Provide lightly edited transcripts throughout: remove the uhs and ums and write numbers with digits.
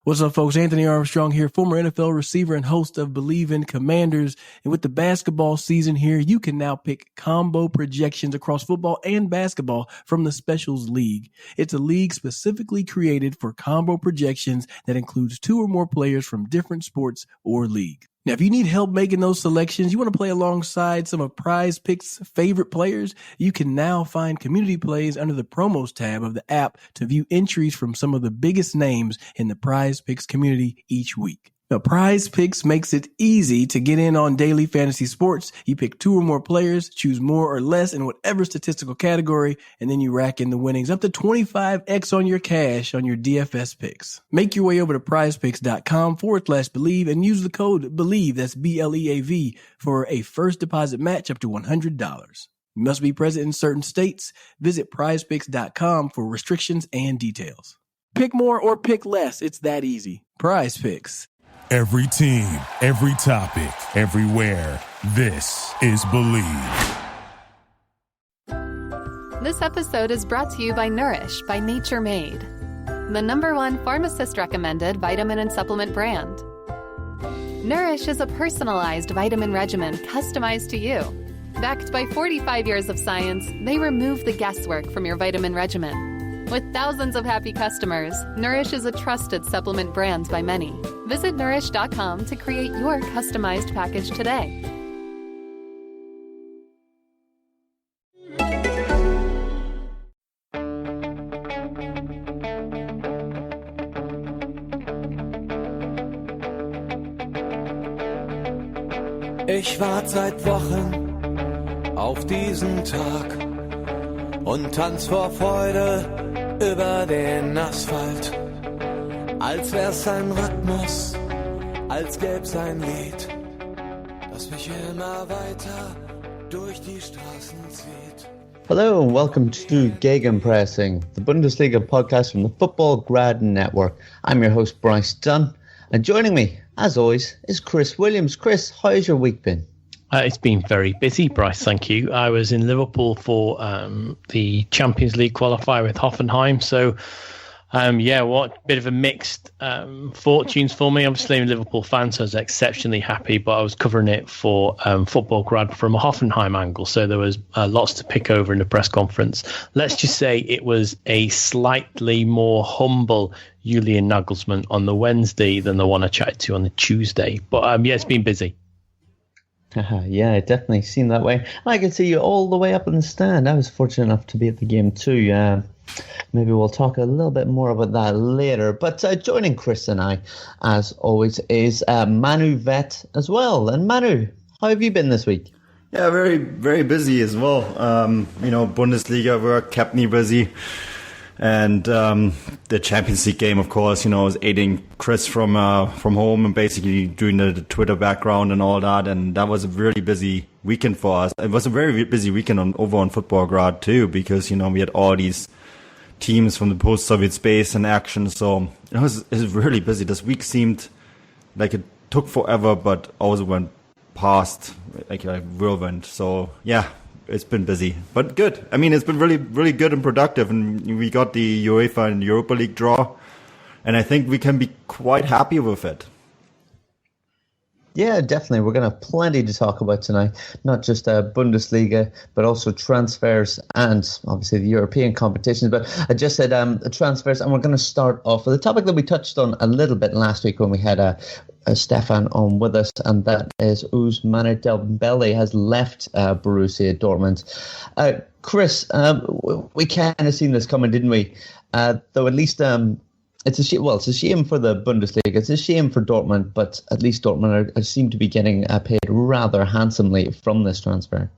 What's up, folks? Anthony Armstrong here, former NFL receiver and host of Believe in Commanders. And with the basketball season here, you can now pick combo projections across football and basketball from the Specials League. It's a league specifically created for combo projections that includes 2 or more players from different sports or league. Now, if you need help making those selections, you want to play alongside some of Prize Picks' favorite players, you can now find community plays under the promos tab of the app to view entries from some of the biggest names in the Prize Picks community each week. Now, Prize Picks makes it easy to get in on daily fantasy sports. You pick 2 or more players, choose more or less in whatever statistical category, and then you rack in the winnings up to 25x on your cash on your DFS picks. Make your way over to prizepicks.com/believe and use the code BELIEVE, that's BLEAV, for a first deposit match up to $100. You must be present in certain states. Visit prizepicks.com for restrictions and details. Pick more or pick less. It's that easy. Prize Picks. Every team, every topic, everywhere. This is Believe. This episode is brought to you by Nourish by Nature Made, the #1 pharmacist-recommended vitamin and supplement brand. Nourish is a personalized vitamin regimen customized to you. Backed by 45 years of science, they remove the guesswork from your vitamin regimen. With thousands of happy customers, Nourish is a trusted supplement brand by many. Visit Nourish.com to create your customized package today. Ich warte seit Wochen auf diesen Tag und tanz vor Freude über den Asphalt, als wär's ein Rhythmus, als gäb's ein Lied, das mich immer weiter durch die Straßen zieht. Hello and welcome to Gegenpressing, the Bundesliga podcast from the Football Grad Network. I'm your host Bryce Dunn, and joining me, as always, is Chris Williams. Chris, how's your week been? It's been very busy, Bryce, thank you. I was in Liverpool for the Champions League qualifier with Hoffenheim. So, what bit of a mixed fortunes for me. Obviously, I'm a Liverpool fan, so I was exceptionally happy, but I was covering it for Football Grad from a Hoffenheim angle. So there was lots to pick over in the press conference. Let's just say it was a slightly more humble Julian Nagelsmann on the Wednesday than the one I chatted to on the Tuesday. But it's been busy. Yeah, it definitely seemed that way. And I can see you all the way up in the stand. I was fortunate enough to be at the game too. Maybe we'll talk a little bit more about that later. But joining Chris and I, as always, is Manu Veth as well. And Manu, how have you been this week? Yeah, very, very busy as well. Bundesliga work kept me busy. And the Champions League game, of course, was aiding Chris from home and basically doing the Twitter background and all that. And that was a really busy weekend for us. It was a very busy weekend over on Football Grad too, because we had all these teams from the post-Soviet space in action. So it was really busy. This week seemed like it took forever, but also went past like a whirlwind. So yeah. It's been busy, but good. I mean, it's been really, really good and productive. And we got the UEFA and Europa League draw. And I think we can be quite happy with it. Yeah, definitely. We're going to have plenty to talk about tonight. Not just Bundesliga, but also transfers and obviously the European competitions. But I just said transfers, and we're going to start off with a topic that we touched on a little bit last week when we had Stefan on with us, and that is Ousmane Dembélé has left Borussia Dortmund. Chris, we kind of seen this coming, didn't we? Though at least it's a shame. Well, it's a shame for the Bundesliga. It's a shame for Dortmund, but at least Dortmund seem to be getting paid rather handsomely from this transfer.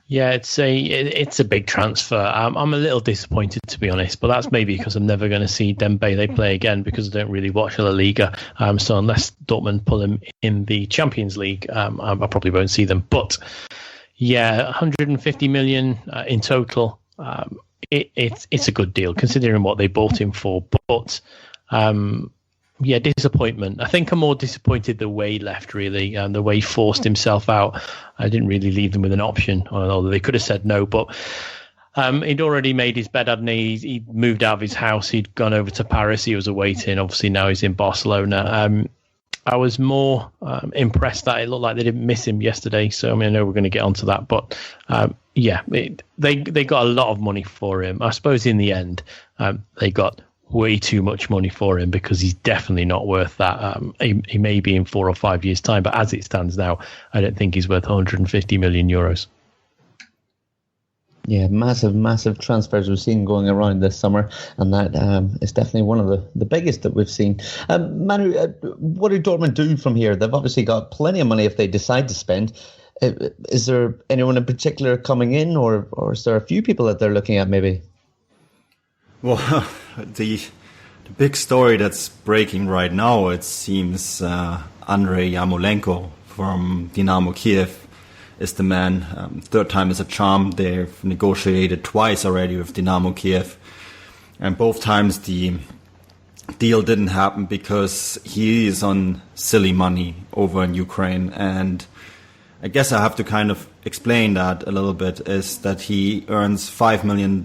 Yeah, it's a big transfer. I'm a little disappointed, to be honest, but that's maybe because I'm never going to see Dembélé play again because I don't really watch La Liga. So unless Dortmund pull him in the Champions League, I probably won't see them. But yeah, 150 million in total. It's a good deal considering what they bought him for. But disappointment. I think I'm more disappointed the way he left, really, and the way he forced himself out. I didn't really leave them with an option, although they could have said no. But He'd already made his bed, hadn't he? He'd moved out of his house. He'd gone over to Paris. He was awaiting. Obviously, now he's in Barcelona. I was more impressed that it looked like they didn't miss him yesterday. So, I know we're going to get onto that. But, they got a lot of money for him. I suppose in the end, they got way too much money for him because he's definitely not worth that. He may be in 4 or 5 years' time, but as it stands now, I don't think he's worth 150 million euros. Yeah, massive transfers we've seen going around this summer, and that is definitely one of the biggest that we've seen. Manu, what do Dortmund do from here? They've obviously got plenty of money if they decide to spend. Is there anyone in particular coming in, or is there a few people that they're looking at maybe? Well, the big story that's breaking right now, it seems Andrei Yarmolenko from Dynamo Kiev is the man. Third time is a charm. They've negotiated twice already with Dynamo Kiev, and both times the deal didn't happen because he is on silly money over in Ukraine. And I guess I have to kind of explain that a little bit, is that he earns $5 million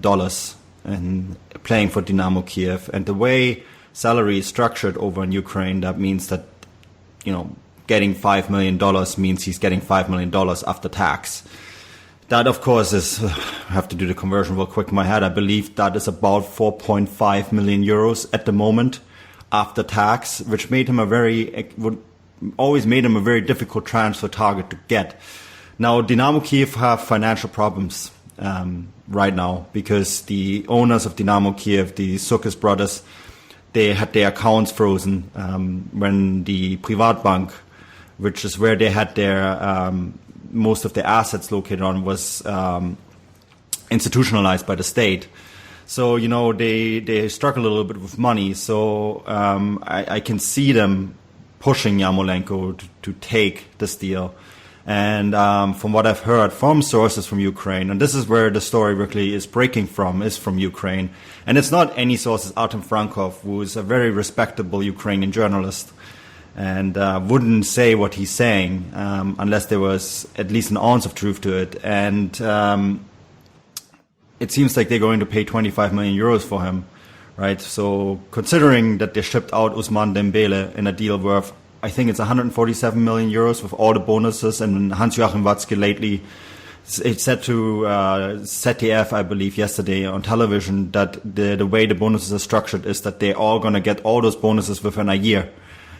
in playing for Dynamo Kiev, and the way salary is structured over in Ukraine, that means that, getting $5 million means he's getting $5 million after tax. That, of course, is, I have to do the conversion real quick in my head. I believe that is about 4.5 million euros at the moment after tax, which always made him a very difficult transfer target to get. Now, Dynamo Kiev have financial problems right now because the owners of Dynamo Kiev, the Sukis brothers, they had their accounts frozen when the Privatbank, which is where they had their most of their assets located on, was institutionalized by the state. So, they struggle a little bit with money. So I can see them pushing Yarmolenko to take this deal. And from what I've heard from sources from Ukraine, and this is where the story really is breaking from, is from Ukraine. And it's not any sources, Artem Frankov, who is a very respectable Ukrainian journalist, and wouldn't say what he's saying unless there was at least an ounce of truth to it. And it seems like they're going to pay 25 million euros for him, right? So considering that they shipped out Ousmane Dembélé in a deal worth, I think it's 147 million euros with all the bonuses, and Hans-Joachim Watzke lately it said to ZDF, I believe, yesterday on television that the way the bonuses are structured is that they're all going to get all those bonuses within a year.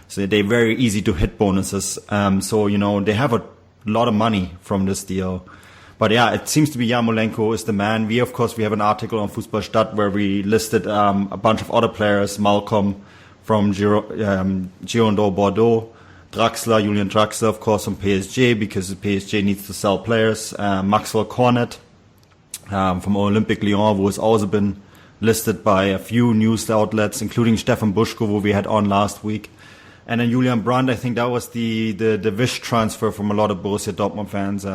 So they're very easy to hit bonuses. So, they have a lot of money from this deal. But yeah, it seems to be Yarmolenko is the man. We have an article on Fußballstadt where we listed a bunch of other players, Malcolm from Girondins Bordeaux, Julian Draxler, of course, from PSG, because the PSG needs to sell players, Maxwell Cornet from Olympique Lyon, who has also been listed by a few news outlets, including Stefan Buschko, who we had on last week. And then Julian Brandt, I think that was the wish transfer from a lot of Borussia Dortmund fans.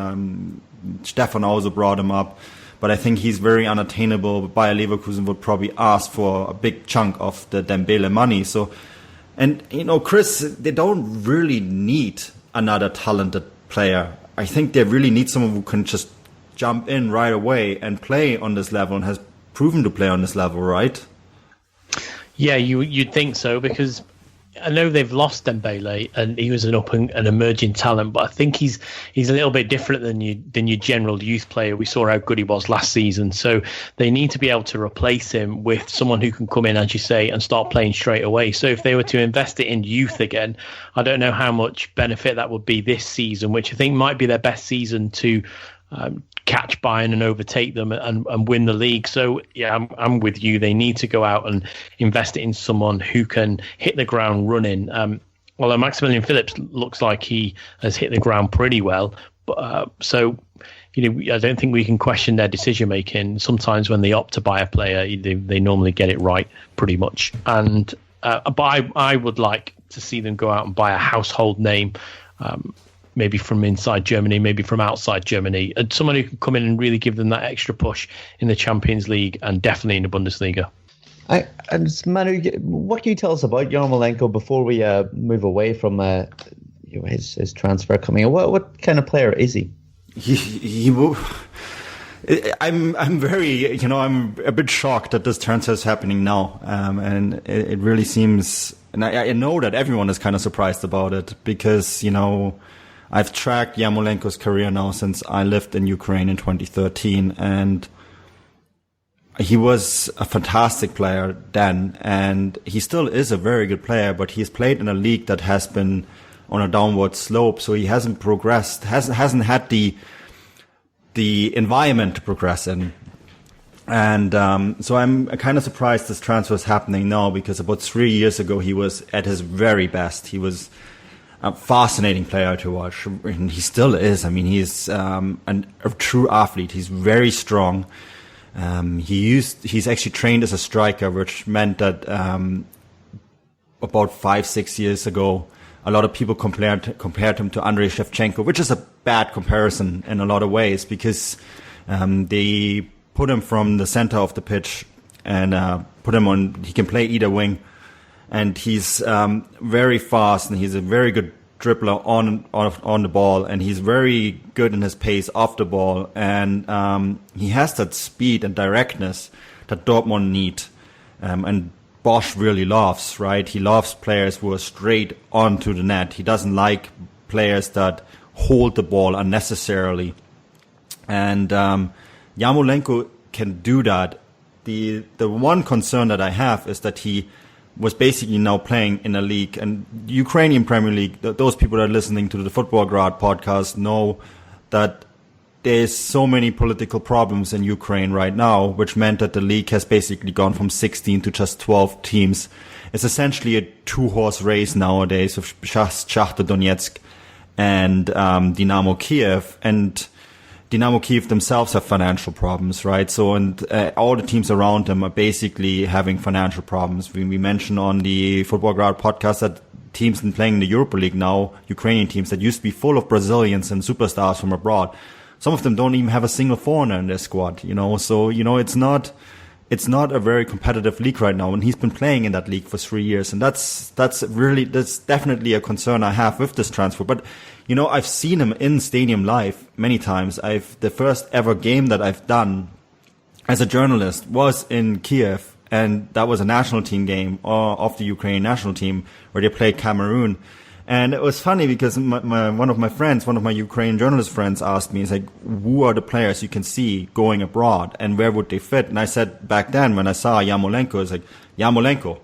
Stefan also brought him up. But I think he's very unattainable. Bayer Leverkusen would probably ask for a big chunk of the Dembele money. So, and, Chris, they don't really need another talented player. I think they really need someone who can just jump in right away and play on this level, and has proven to play on this level, right? Yeah, you'd think so, because I know they've lost Dembele, and he was an emerging talent, but I think he's a little bit different than your general youth player. We saw how good he was last season, so they need to be able to replace him with someone who can come in, as you say, and start playing straight away. So if they were to invest it in youth again, I don't know how much benefit that would be this season, which I think might be their best season to catch Bayern and overtake them and win the league. So yeah, I'm with you. They need to go out and invest it in someone who can hit the ground running. Although Maximilian Phillips looks like he has hit the ground pretty well, but I don't think we can question their decision making. Sometimes when they opt to buy a player, they normally get it right pretty much. And but I would like to see them go out and buy a household name. Maybe from inside Germany, maybe from outside Germany, and someone who can come in and really give them that extra push in the Champions League and definitely in the Bundesliga. And Manu, what can you tell us about Yarmolenko before we move away from his transfer coming in? What kind of player is he? I'm very, I'm a bit shocked that this transfer is happening now, and it really seems, and I know that everyone is kind of surprised about it because I've tracked Yarmolenko's career now since I lived in Ukraine in 2013, and he was a fantastic player then, and he still is a very good player, but he's played in a league that has been on a downward slope, so he hasn't progressed, hasn't had the environment to progress in. And so I'm kind of surprised this transfer is happening now, because about 3 years ago he was at his very best. He was a fascinating player to watch, and he still is. I mean, he's a true athlete. He's very strong. He's actually trained as a striker, which meant that about 5-6 years ago, a lot of people compared him to Andrei Shevchenko, which is a bad comparison in a lot of ways, because they put him from the center of the pitch and put him on. He can play either wing, and he's very fast, and he's a very good dribbler on the ball, and he's very good in his pace off the ball, and he has that speed and directness that Dortmund need, and Bosch really loves, right? He loves players who are straight onto the net. He doesn't like players that hold the ball unnecessarily. And Yarmolenko can do that. The one concern that I have is that he was basically now playing in a league, and the Ukrainian Premier League, those people that are listening to the Football Grad podcast know that there's so many political problems in Ukraine right now, which meant that the league has basically gone from 16 to just 12 teams. It's essentially a 2-horse race nowadays with Shakhtar Donetsk and Dynamo Kiev. And Dynamo Kiev themselves have financial problems, right? So, and all the teams around them are basically having financial problems. We mentioned on the Football Grad podcast that teams playing in the Europa League now, Ukrainian teams that used to be full of Brazilians and superstars from abroad, some of them don't even have a single foreigner in their squad, So, it's not a very competitive league right now. And he's been playing in that league for 3 years. And that's definitely a concern I have with this transfer. But, I've seen him in stadium live many times. The first ever game that I've done as a journalist was in Kiev. And that was a national team game of the Ukrainian national team where they played Cameroon. And it was funny because one of my Ukrainian journalist friends asked me, he's like, who are the players you can see going abroad and where would they fit? And I said back then when I saw Yarmolenko, it's like, Yarmolenko,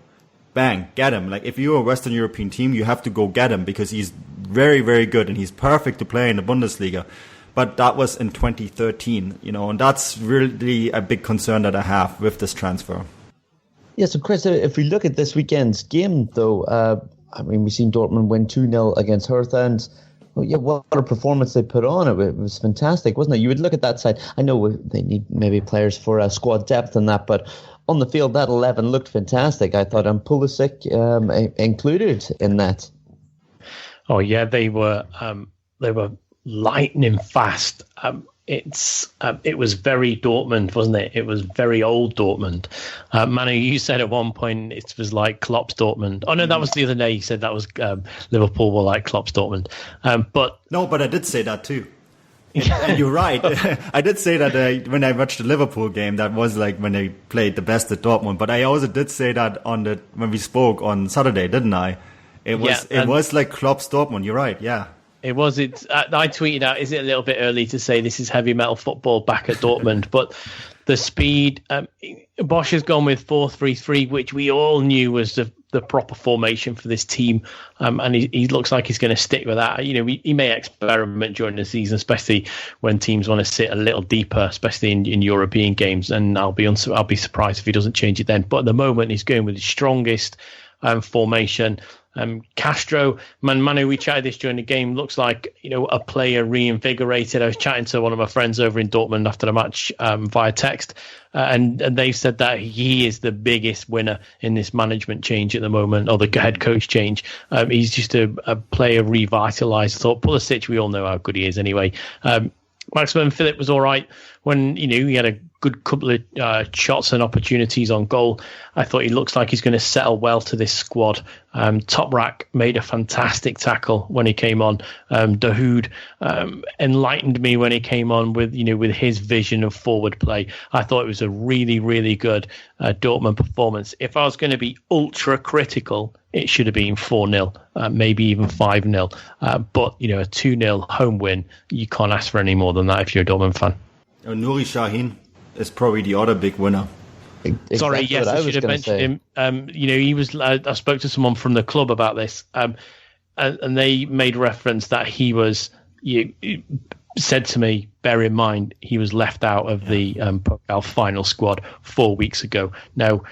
bang, get him. Like if you're a Western European team, you have to go get him because he's very, very good and he's perfect to play in the Bundesliga. But that was in 2013, and that's really a big concern that I have with this transfer. Yeah, so Chris, if we look at this weekend's game, though, we've seen Dortmund win 2-0 against Hertha, and what a performance they put on. It was fantastic, wasn't it? You would look at that side. I know they need maybe players for squad depth and that, but on the field, that 11 looked fantastic. I thought Pulisic included in that. Oh yeah, they were lightning fast. It was very Dortmund, wasn't it? It was very old Dortmund. Manu, you said at one point it was like Klopp's Dortmund. Oh no, that was the other day. You said that was Liverpool were like Klopp's Dortmund. But I did say that too. And you're right. I did say that when I watched the Liverpool game, that was like when they played the best at Dortmund. But I also did say that when we spoke on Saturday, didn't I? It was like Klopp's Dortmund. You're right. Yeah. I tweeted out, is it a little bit early to say this is heavy metal football back at Dortmund? But the speed, Bosch has gone with 4-3-3, which we all knew was the proper formation for this team. And he looks like he's going to stick with that. He may experiment during the season, especially when teams want to sit a little deeper, especially in European games. And I'll be surprised if he doesn't change it then. But at the moment, he's going with his strongest formation. Castro, Manu, we chatted this during the game, looks like, a player reinvigorated. I was chatting to one of my friends over in Dortmund after the match via text, and they said that he is the biggest winner in this management change at the moment, or the head coach change. He's just a player revitalised. I thought Pulisic, we all know how good he is anyway. Maximum Phillip was all right when, he had a good couple of shots and opportunities on goal. I thought he looks like he's going to settle well to this squad. Toprak made a fantastic tackle when he came on. Dahoud enlightened me when he came on with his vision of forward play. I thought it was a really, really good Dortmund performance. If I was going to be ultra critical, it should have been 4-0, maybe even 5-0. But, a 2-0 home win, you can't ask for any more than that if you're a Dortmund fan. Nuri Sahin is probably the other big winner. Exactly. Sorry, yes, I should have mentioned him. He was. I spoke to someone from the club about this, and they made reference that he was. You said to me, bear in mind, he was left out of the Pokal final squad 4 weeks ago. Now,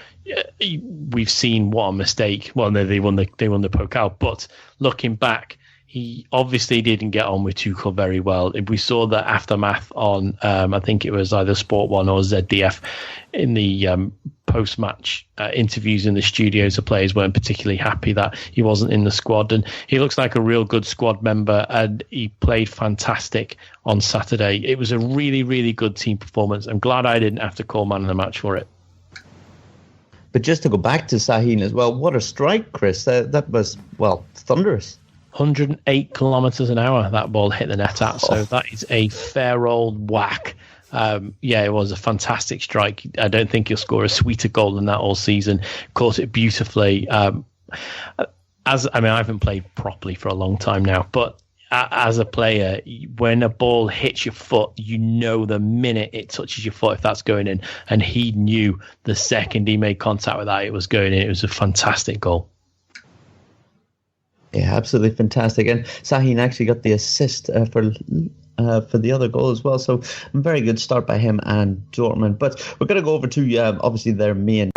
we've seen what a mistake. Well, no, they won the Pokal, but looking back, he obviously didn't get on with Tuchel very well. We saw the aftermath on, I think it was either Sport 1 or ZDF, in the post-match interviews in the studios. The players weren't particularly happy that he wasn't in the squad. And he looks like a real good squad member, and he played fantastic on Saturday. It was a really, really good team performance. I'm glad I didn't have to call man of the match for it. But just to go back to Sahin as well, what a strike, Chris. That was, thunderous. 108 kilometers an hour that ball hit the net at, so that is a fair old whack. It was a fantastic strike. I don't think he'll score a sweeter goal than that all season. Caught it beautifully. I haven't played properly for a long time now, but as a player, when a ball hits your foot, the minute it touches your foot if that's going in, and he knew the second he made contact with that it was going in. It was a fantastic goal. Yeah, absolutely fantastic. And Sahin actually got the assist for the other goal as well. So a very good start by him and Dortmund. But we're going to go over to obviously their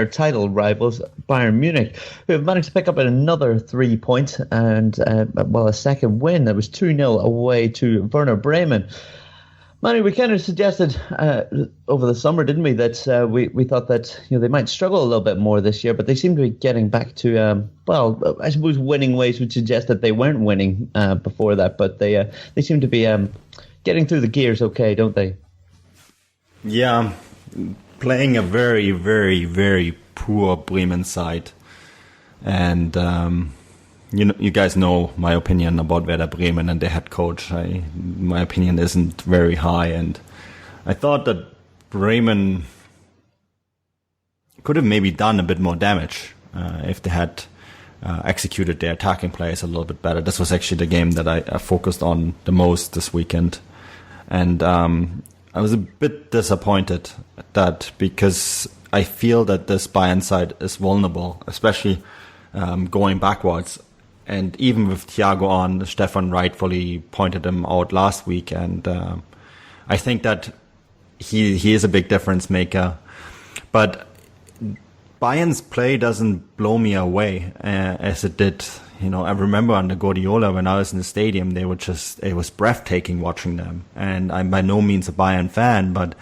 title rivals, Bayern Munich, who have managed to pick up another 3 points and a second win. It was 2-0 away to Werder Bremen. Manny, we kind of suggested over the summer, didn't we, that we thought that they might struggle a little bit more this year, but they seem to be getting back to I suppose winning ways would suggest that they weren't winning before that, but they seem to be getting through the gears okay, don't they? Yeah, playing a very, very, very poor Bremen side, and you guys know my opinion about Werder Bremen and their head coach. My opinion isn't very high, and I thought that Bremen could have maybe done a bit more damage if they had executed their attacking plays a little bit better. This was actually the game that I focused on the most this weekend, and I was a bit disappointed that because I feel that this Bayern side is vulnerable, especially going backwards. And even with Thiago on, Stefan rightfully pointed him out last week. And I think that he is a big difference maker. But Bayern's play doesn't blow me away as it did. I remember under Guardiola when I was in the stadium, it was breathtaking watching them. And I'm by no means a Bayern fan, but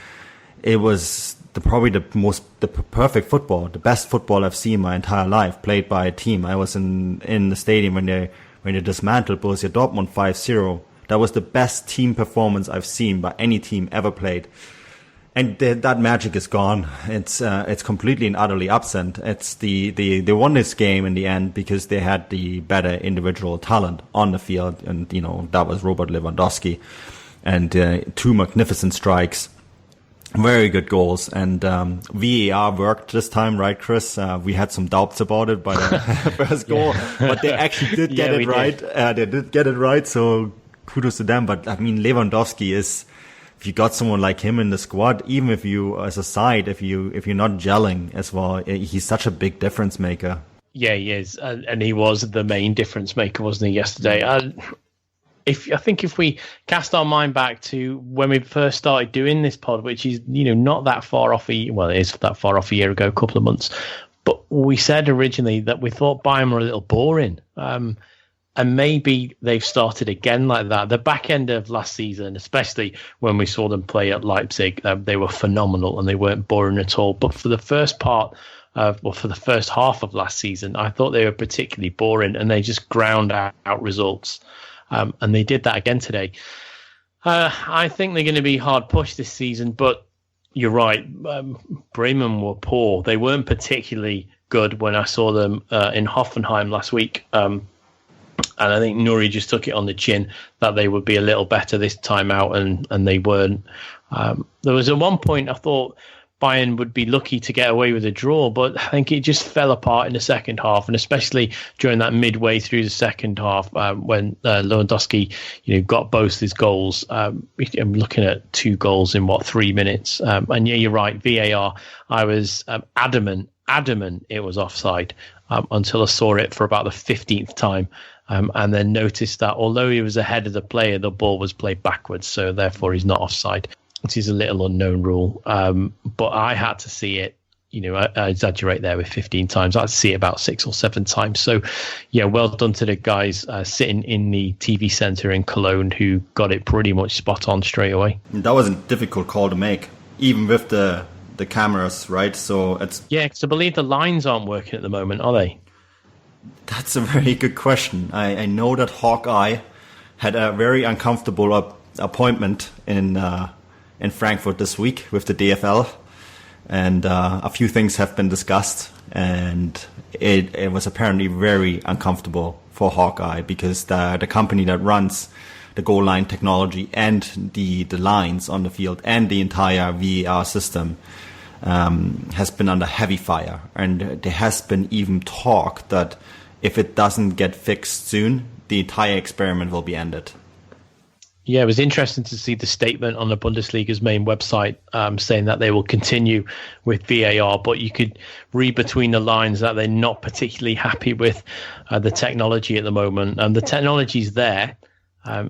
it was probably the perfect football, the best football I've seen my entire life, played by a team. I was in the stadium when they dismantled Borussia Dortmund 5-0. That was the best team performance I've seen by any team ever played. And that magic is gone. It's completely and utterly absent. They won this game in the end because they had the better individual talent on the field, and that was Robert Lewandowski, and 2 magnificent strikes. Very good goals, and VAR worked this time, right, Chris? We had some doubts about it by the first goal, but they actually did get it right. They did get it right, so kudos to them. But Lewandowski is, if you got someone like him in the squad, even if you, as a side, if you're not gelling as well, he's such a big difference maker. Yeah, he is, and he was the main difference maker, wasn't he, yesterday? I think if we cast our mind back to when we first started doing this pod, which is not that far off it is that far off a year ago, a couple of months, but we said originally that we thought Bayern were a little boring, and maybe they've started again like that. The back end of last season, especially when we saw them play at Leipzig, they were phenomenal and they weren't boring at all. But for the first part for the first half of last season, I thought they were particularly boring and they just ground out results. And they did that again today. I think they're going to be hard pushed this season, but you're right. Bremen were poor. They weren't particularly good when I saw them in Hoffenheim last week. And I think Nuri just took it on the chin that they would be a little better this time out, and they weren't. There was at one point I thought Bayern would be lucky to get away with a draw, but I think it just fell apart in the second half, and especially during that midway through the second half when Lewandowski, got both his goals. I'm looking at 2 goals in 3 minutes. And yeah, you're right. VAR. I was adamant it was offside until I saw it for about the 15th time. And then noticed that although he was ahead of the player, the ball was played backwards, so therefore he's not offside. It is a little unknown rule, but I had to see it. I exaggerate there with 15 times. I had to see it about 6 or 7 times. So, yeah, well done to the guys sitting in the TV centre in Cologne who got it pretty much spot on straight away. That was a difficult call to make, even with the cameras, right? So it's because I believe the lines aren't working at the moment, are they? That's a very good question. I know that Hawkeye had a very uncomfortable appointment in Frankfurt this week with the DFL, and a few things have been discussed, and it was apparently very uncomfortable for Hawkeye because the company that runs the goal line technology and the lines on the field and the entire VAR system has been under heavy fire, and there has been even talk that if it doesn't get fixed soon, the entire experiment will be ended. Yeah, it was interesting to see the statement on the Bundesliga's main website saying that they will continue with VAR, but you could read between the lines that they're not particularly happy with the technology at the moment. And the technology's there.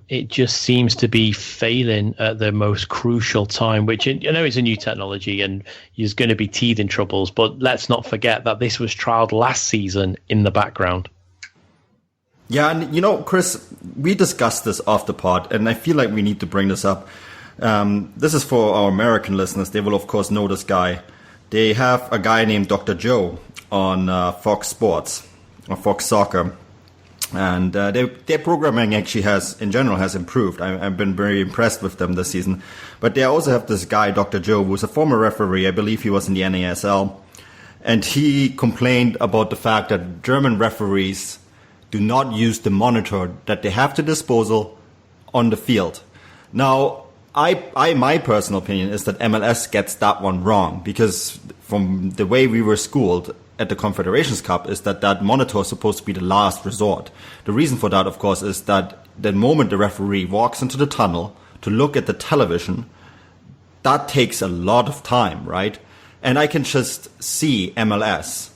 It just seems to be failing at the most crucial time, which I know it's a new technology and there's going to be teething troubles, but let's not forget that this was trialed last season in the background. Yeah, and Chris, we discussed this off the pod, and I feel like we need to bring this up. This is for our American listeners. They will, of course, know this guy. They have a guy named Dr. Joe on Fox Sports or Fox Soccer. And their programming actually has improved. I've been very impressed with them this season. But they also have this guy, Dr. Joe, who's a former referee. I believe he was in the NASL. And he complained about the fact that German referees do not use the monitor that they have to disposal on the field. Now, my personal opinion is that MLS gets that one wrong, because from the way we were schooled at the Confederations Cup is that monitor is supposed to be the last resort. The reason for that, of course, is that the moment the referee walks into the tunnel to look at the television, that takes a lot of time, right? And I can just see MLS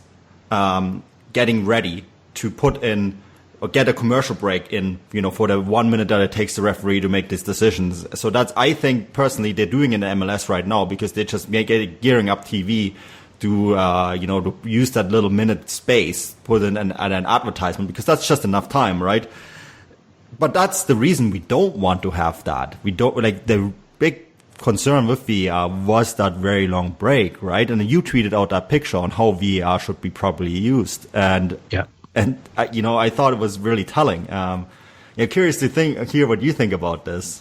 getting ready to put in or get a commercial break in, for the 1 minute that it takes the referee to make these decisions. So that's, I think personally, they're doing in the MLS right now because they're just gearing up TV to, to use that little minute space, put in an advertisement, because that's just enough time, right? But that's the reason we don't want to have that. We don't, the big concern with VAR was that very long break, right? And you tweeted out that picture on how VAR should be properly used. And yeah. And I thought it was really telling. Curious to hear what you think about this.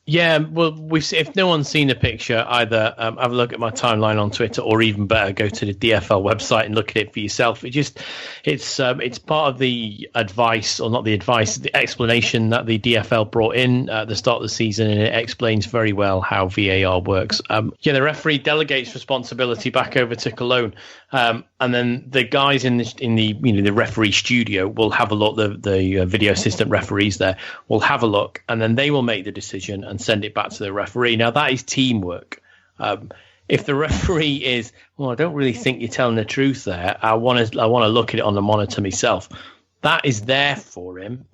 Yeah, well, if no one's seen the picture, either have a look at my timeline on Twitter, or even better, go to the DFL website and look at it for yourself. It's part of the advice, or not the advice, the explanation that the DFL brought in at the start of the season, and it explains very well how VAR works. The referee delegates responsibility back over to Cologne, and then the guys in the referee studio will have a look. The video assistant referees there will have a look, and then they will make the decision and send it back to the referee. Now, that is teamwork. If the referee is, I don't really think you're telling the truth there, I want to look at it on the monitor myself, that is there for him.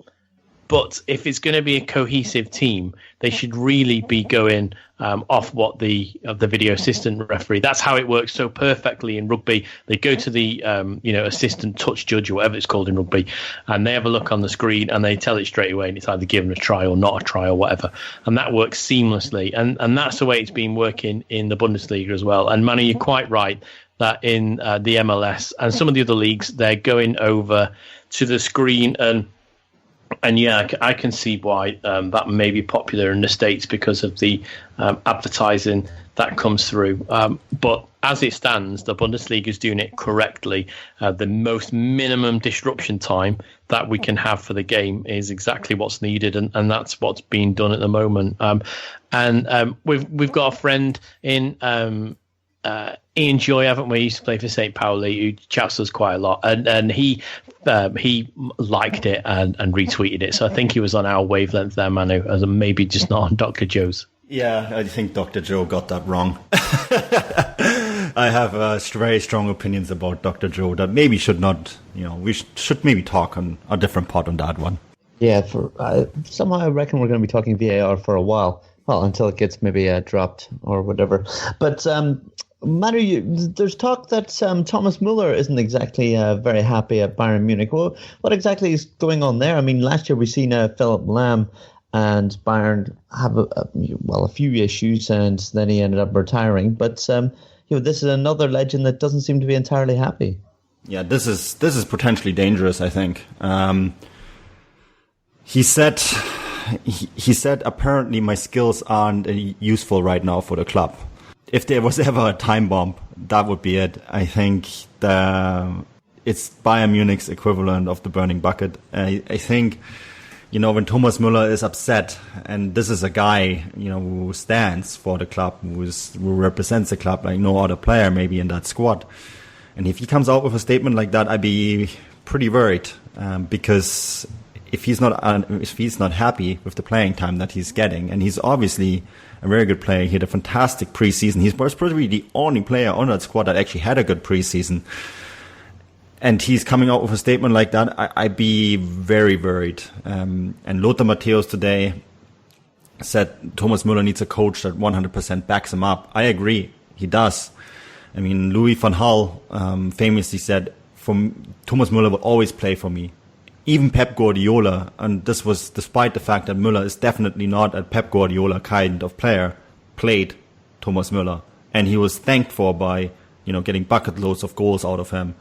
But if it's going to be a cohesive team, they should really be going off what the video assistant referee. That's how it works so perfectly in rugby. They go to the assistant touch judge, or whatever it's called in rugby, and they have a look on the screen and they tell it straight away, and it's either given a try or not a try or whatever. And that works seamlessly. And that's the way it's been working in the Bundesliga as well. And Manu, you're quite right that in the MLS and some of the other leagues, they're going over to the screen and And yeah, I can see why that may be popular in the States because of the advertising that comes through. But as it stands, the Bundesliga is doing it correctly. The most minimum disruption time that we can have for the game is exactly what's needed, and that's what's being done at the moment. We've got a friend in Ian Joy, haven't we? He used to play for St. Pauli, who chats us quite a lot, and he liked it and retweeted it. So I think he was on our wavelength there, Manu, as maybe just not on Dr. Joe's. Yeah, I think Dr. Joe got that wrong. I have very strong opinions about Dr. Joe that maybe should not, we should maybe talk on a different pod on that one. Yeah, somehow I reckon we're going to be talking VAR for a while. Well, until it gets maybe dropped or whatever. But Manu, there's talk that Thomas Müller isn't exactly very happy at Bayern Munich. Well, what exactly is going on there? I mean, last year we've seen Philipp Lahm and Bayern have a few issues, and then he ended up retiring. But this is another legend that doesn't seem to be entirely happy. Yeah, this is potentially dangerous, I think. He said apparently my skills aren't useful right now for the club. If there was ever a time bomb, that would be it. I think it's Bayern Munich's equivalent of the burning bucket. I think, when Thomas Müller is upset, and this is a guy, who stands for the club, who represents the club like no other player maybe in that squad. And if he comes out with a statement like that, I'd be pretty worried, because if he's not happy with the playing time that he's getting, and he's obviously a very good player, he had a fantastic preseason. He was probably the only player on that squad that actually had a good preseason. And he's coming out with a statement like that, I'd be very worried. And Lothar Matthäus today said Thomas Müller needs a coach that 100% backs him up. I agree, he does. I mean, Louis van Gaal famously said, Thomas Müller will always play for me. Even Pep Guardiola, and this was despite the fact that Müller is definitely not a Pep Guardiola kind of player, played Thomas Müller. And he was thanked for by, getting bucket loads of goals out of him.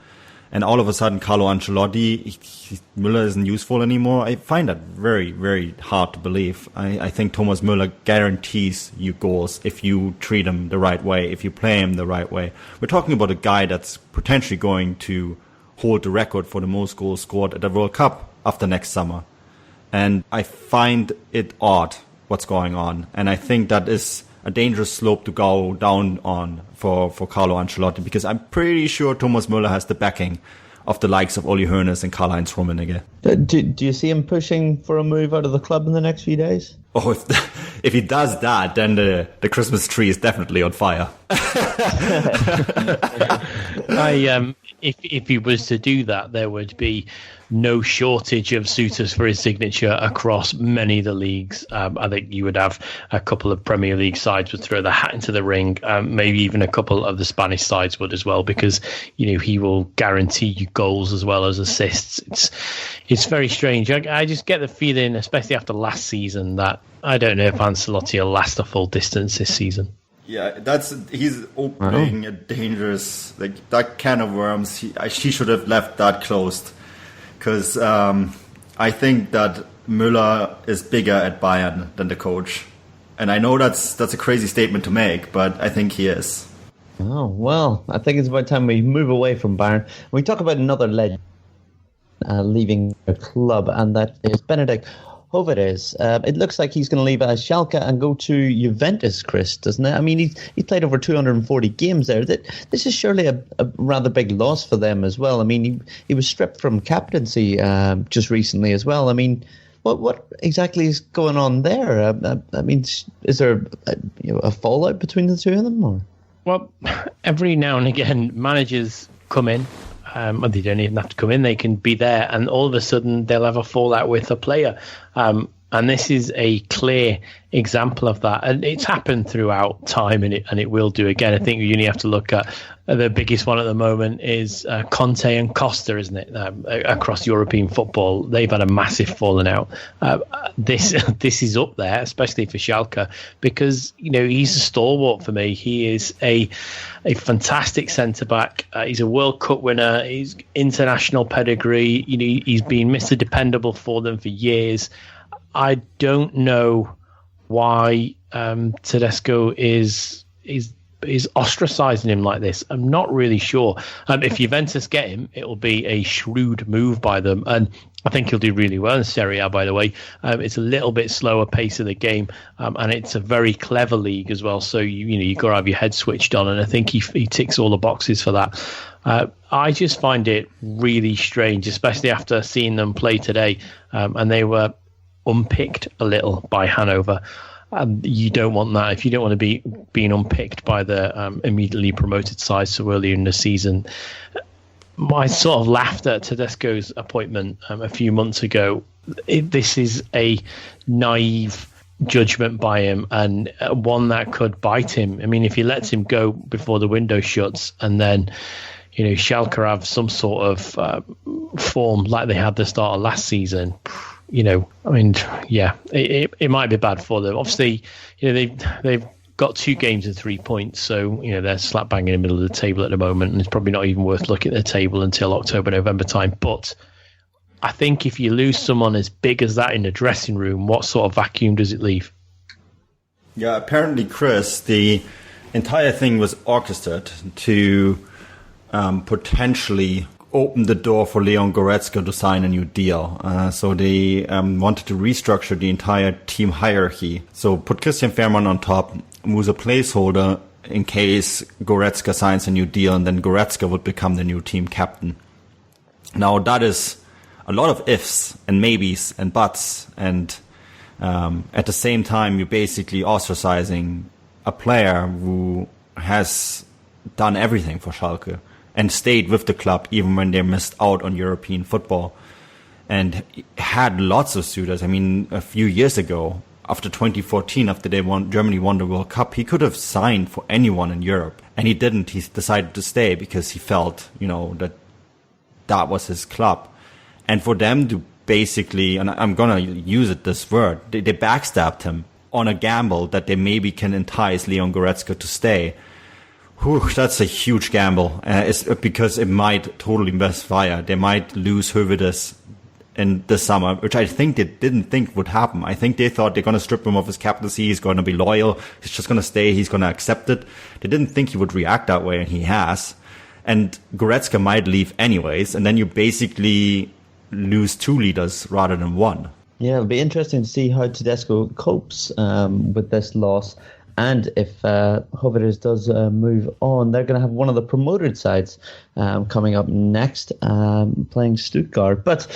And all of a sudden, Carlo Ancelotti, Müller isn't useful anymore. I find that very, very hard to believe. I think Thomas Müller guarantees you goals if you treat him the right way, if you play him the right way. We're talking about a guy that's potentially going to hold the record for the most goals scored at the World Cup after next summer. And I find it odd what's going on. And I think that is a dangerous slope to go down on for Carlo Ancelotti, because I'm pretty sure Thomas Müller has the backing of the likes of Uli Hoeneß and Karl-Heinz Rummenigge. Do you see him pushing for a move out of the club in the next few days? Oh, if he does that, then the Christmas tree is definitely on fire. If he was to do that, there would be no shortage of suitors for his signature across many of the leagues. I think you would have a couple of Premier League sides would throw the hat into the ring. Maybe even a couple of the Spanish sides would as well, because he will guarantee you goals as well as assists. It's very strange. I just get the feeling, especially after last season, that I don't know if Ancelotti will last a full distance this season. Yeah, he's opening a dangerous, that can of worms. She should have left that closed, because I think that Müller is bigger at Bayern than the coach, and I know that's a crazy statement to make, but I think he is. Oh well, I think it's about time we move away from Bayern. We talk about another legend leaving the club, and that is Benedikt Höwedes. It looks like he's going to leave Schalke and go to Juventus, Chris, doesn't it? I mean, he's played over 240 games there. This is surely a rather big loss for them as well. I mean, he was stripped from captaincy just recently as well. I mean, what exactly is going on there? I mean, is there a fallout between the two of them? Or? Well, every now and again, managers come in. They don't even have to come in. They can be there, and all of a sudden they'll have a fallout with a player. And this is a clear example of that. And it's happened throughout time, and it will do again. I think you only have to look at the biggest one at the moment is Conte and Costa, isn't it? Across European football, they've had a massive falling out. This is up there, especially for Schalke, because he's a stalwart for me. He is a fantastic centre-back. He's a World Cup winner. He's international pedigree. He's been Mr. Dependable for them for years. I don't know why Tedesco is ostracizing him like this. I'm not really sure. If Juventus get him, it will be a shrewd move by them, and I think he'll do really well in Serie A, by the way. It's a little bit slower pace of the game, and it's a very clever league as well, so you got to have your head switched on, and I think he ticks all the boxes for that. I just find it really strange, especially after seeing them play today, and they were unpicked a little by Hanover. You don't want that. If you don't want to be being unpicked by the immediately promoted side so early in the season. I sort of laughed at Tedesco's appointment a few months ago. This is a naive judgment by him, and one that could bite him. I mean, if he lets him go before the window shuts, and then Schalke have some sort of form like they had the start of last season, it might be bad for them. Obviously, they've got 2 games and 3 points, so they're slap bang in the middle of the table at the moment, and it's probably not even worth looking at the table until October, November time. But I think if you lose someone as big as that in the dressing room, what sort of vacuum does it leave? Yeah, apparently, Chris, the entire thing was orchestrated to potentially open the door for Leon Goretzka to sign a new deal. So they wanted to restructure the entire team hierarchy. So put Christian Fährmann on top, who's a placeholder in case Goretzka signs a new deal, and then Goretzka would become the new team captain. Now that is a lot of ifs and maybes and buts, and at the same time you're basically ostracizing a player who has done everything for Schalke and stayed with the club even when they missed out on European football and had lots of suitors. I mean, a few years ago, after 2014, after Germany won the World Cup, he could have signed for anyone in Europe, and he didn't. He decided to stay because he felt, that was his club. And for them to basically, and I'm going to use this word, they backstabbed him on a gamble that they maybe can entice Leon Goretzka to stay. Whew, that's a huge gamble. It's because it might totally misfire. They might lose Hövedes in this summer, which I think they didn't think would happen. I think they thought they're going to strip him of his captaincy. He's going to be loyal. He's just going to stay. He's going to accept it. They didn't think he would react that way, and he has. And Goretzka might leave anyways, and then you basically lose 2 leaders rather than 1. Yeah, it'll be interesting to see how Tedesco copes with this loss. And if Hövedes does move on, they're going to have one of the promoted sides coming up next, playing Stuttgart. But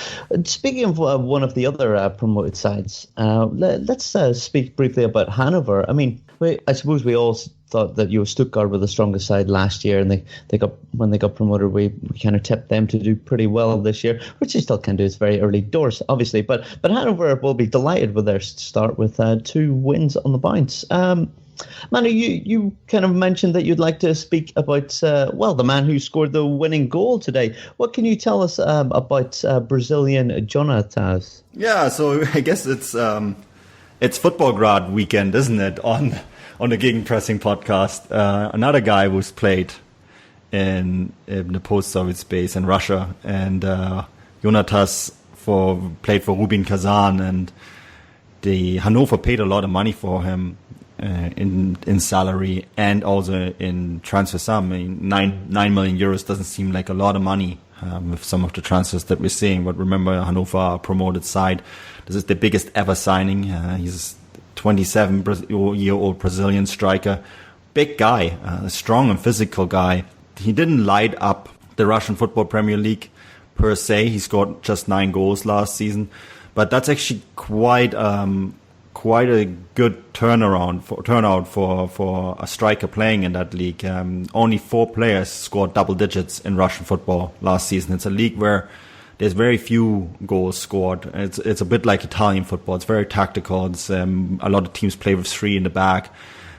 speaking of one of the other promoted sides, let's speak briefly about Hanover. I mean, I suppose we all thought that Stuttgart were the strongest side last year, and when they got promoted, we kind of tipped them to do pretty well this year, which they still can do. It's very early doors, obviously, but Hanover will be delighted with their start with 2 wins on the bounce. Manu, you kind of mentioned that you'd like to speak about, the man who scored the winning goal today. What can you tell us about Brazilian Jonatas? Yeah, so I guess it's Footballgrad weekend, isn't it, on the Gegenpressing podcast. Another guy who's played in the post-Soviet space in Russia, and Jonatas played for Rubin Kazan, and the Hannover paid a lot of money for him. In salary and also in transfer sum. I mean, 9 million euros doesn't seem like a lot of money with some of the transfers that we're seeing. But remember, Hannover are a promoted side. This is the biggest ever signing. He's a 27-year-old Brazilian striker. Big guy, a strong and physical guy. He didn't light up the Russian Football Premier League per se. He scored just 9 goals last season. But that's actually quite a good turnout for a striker playing in that league. Only 4 players scored double digits in Russian football last season. It's a league where there's very few goals scored. It's a bit like Italian football. It's very tactical. It's a lot of teams play with 3 in the back.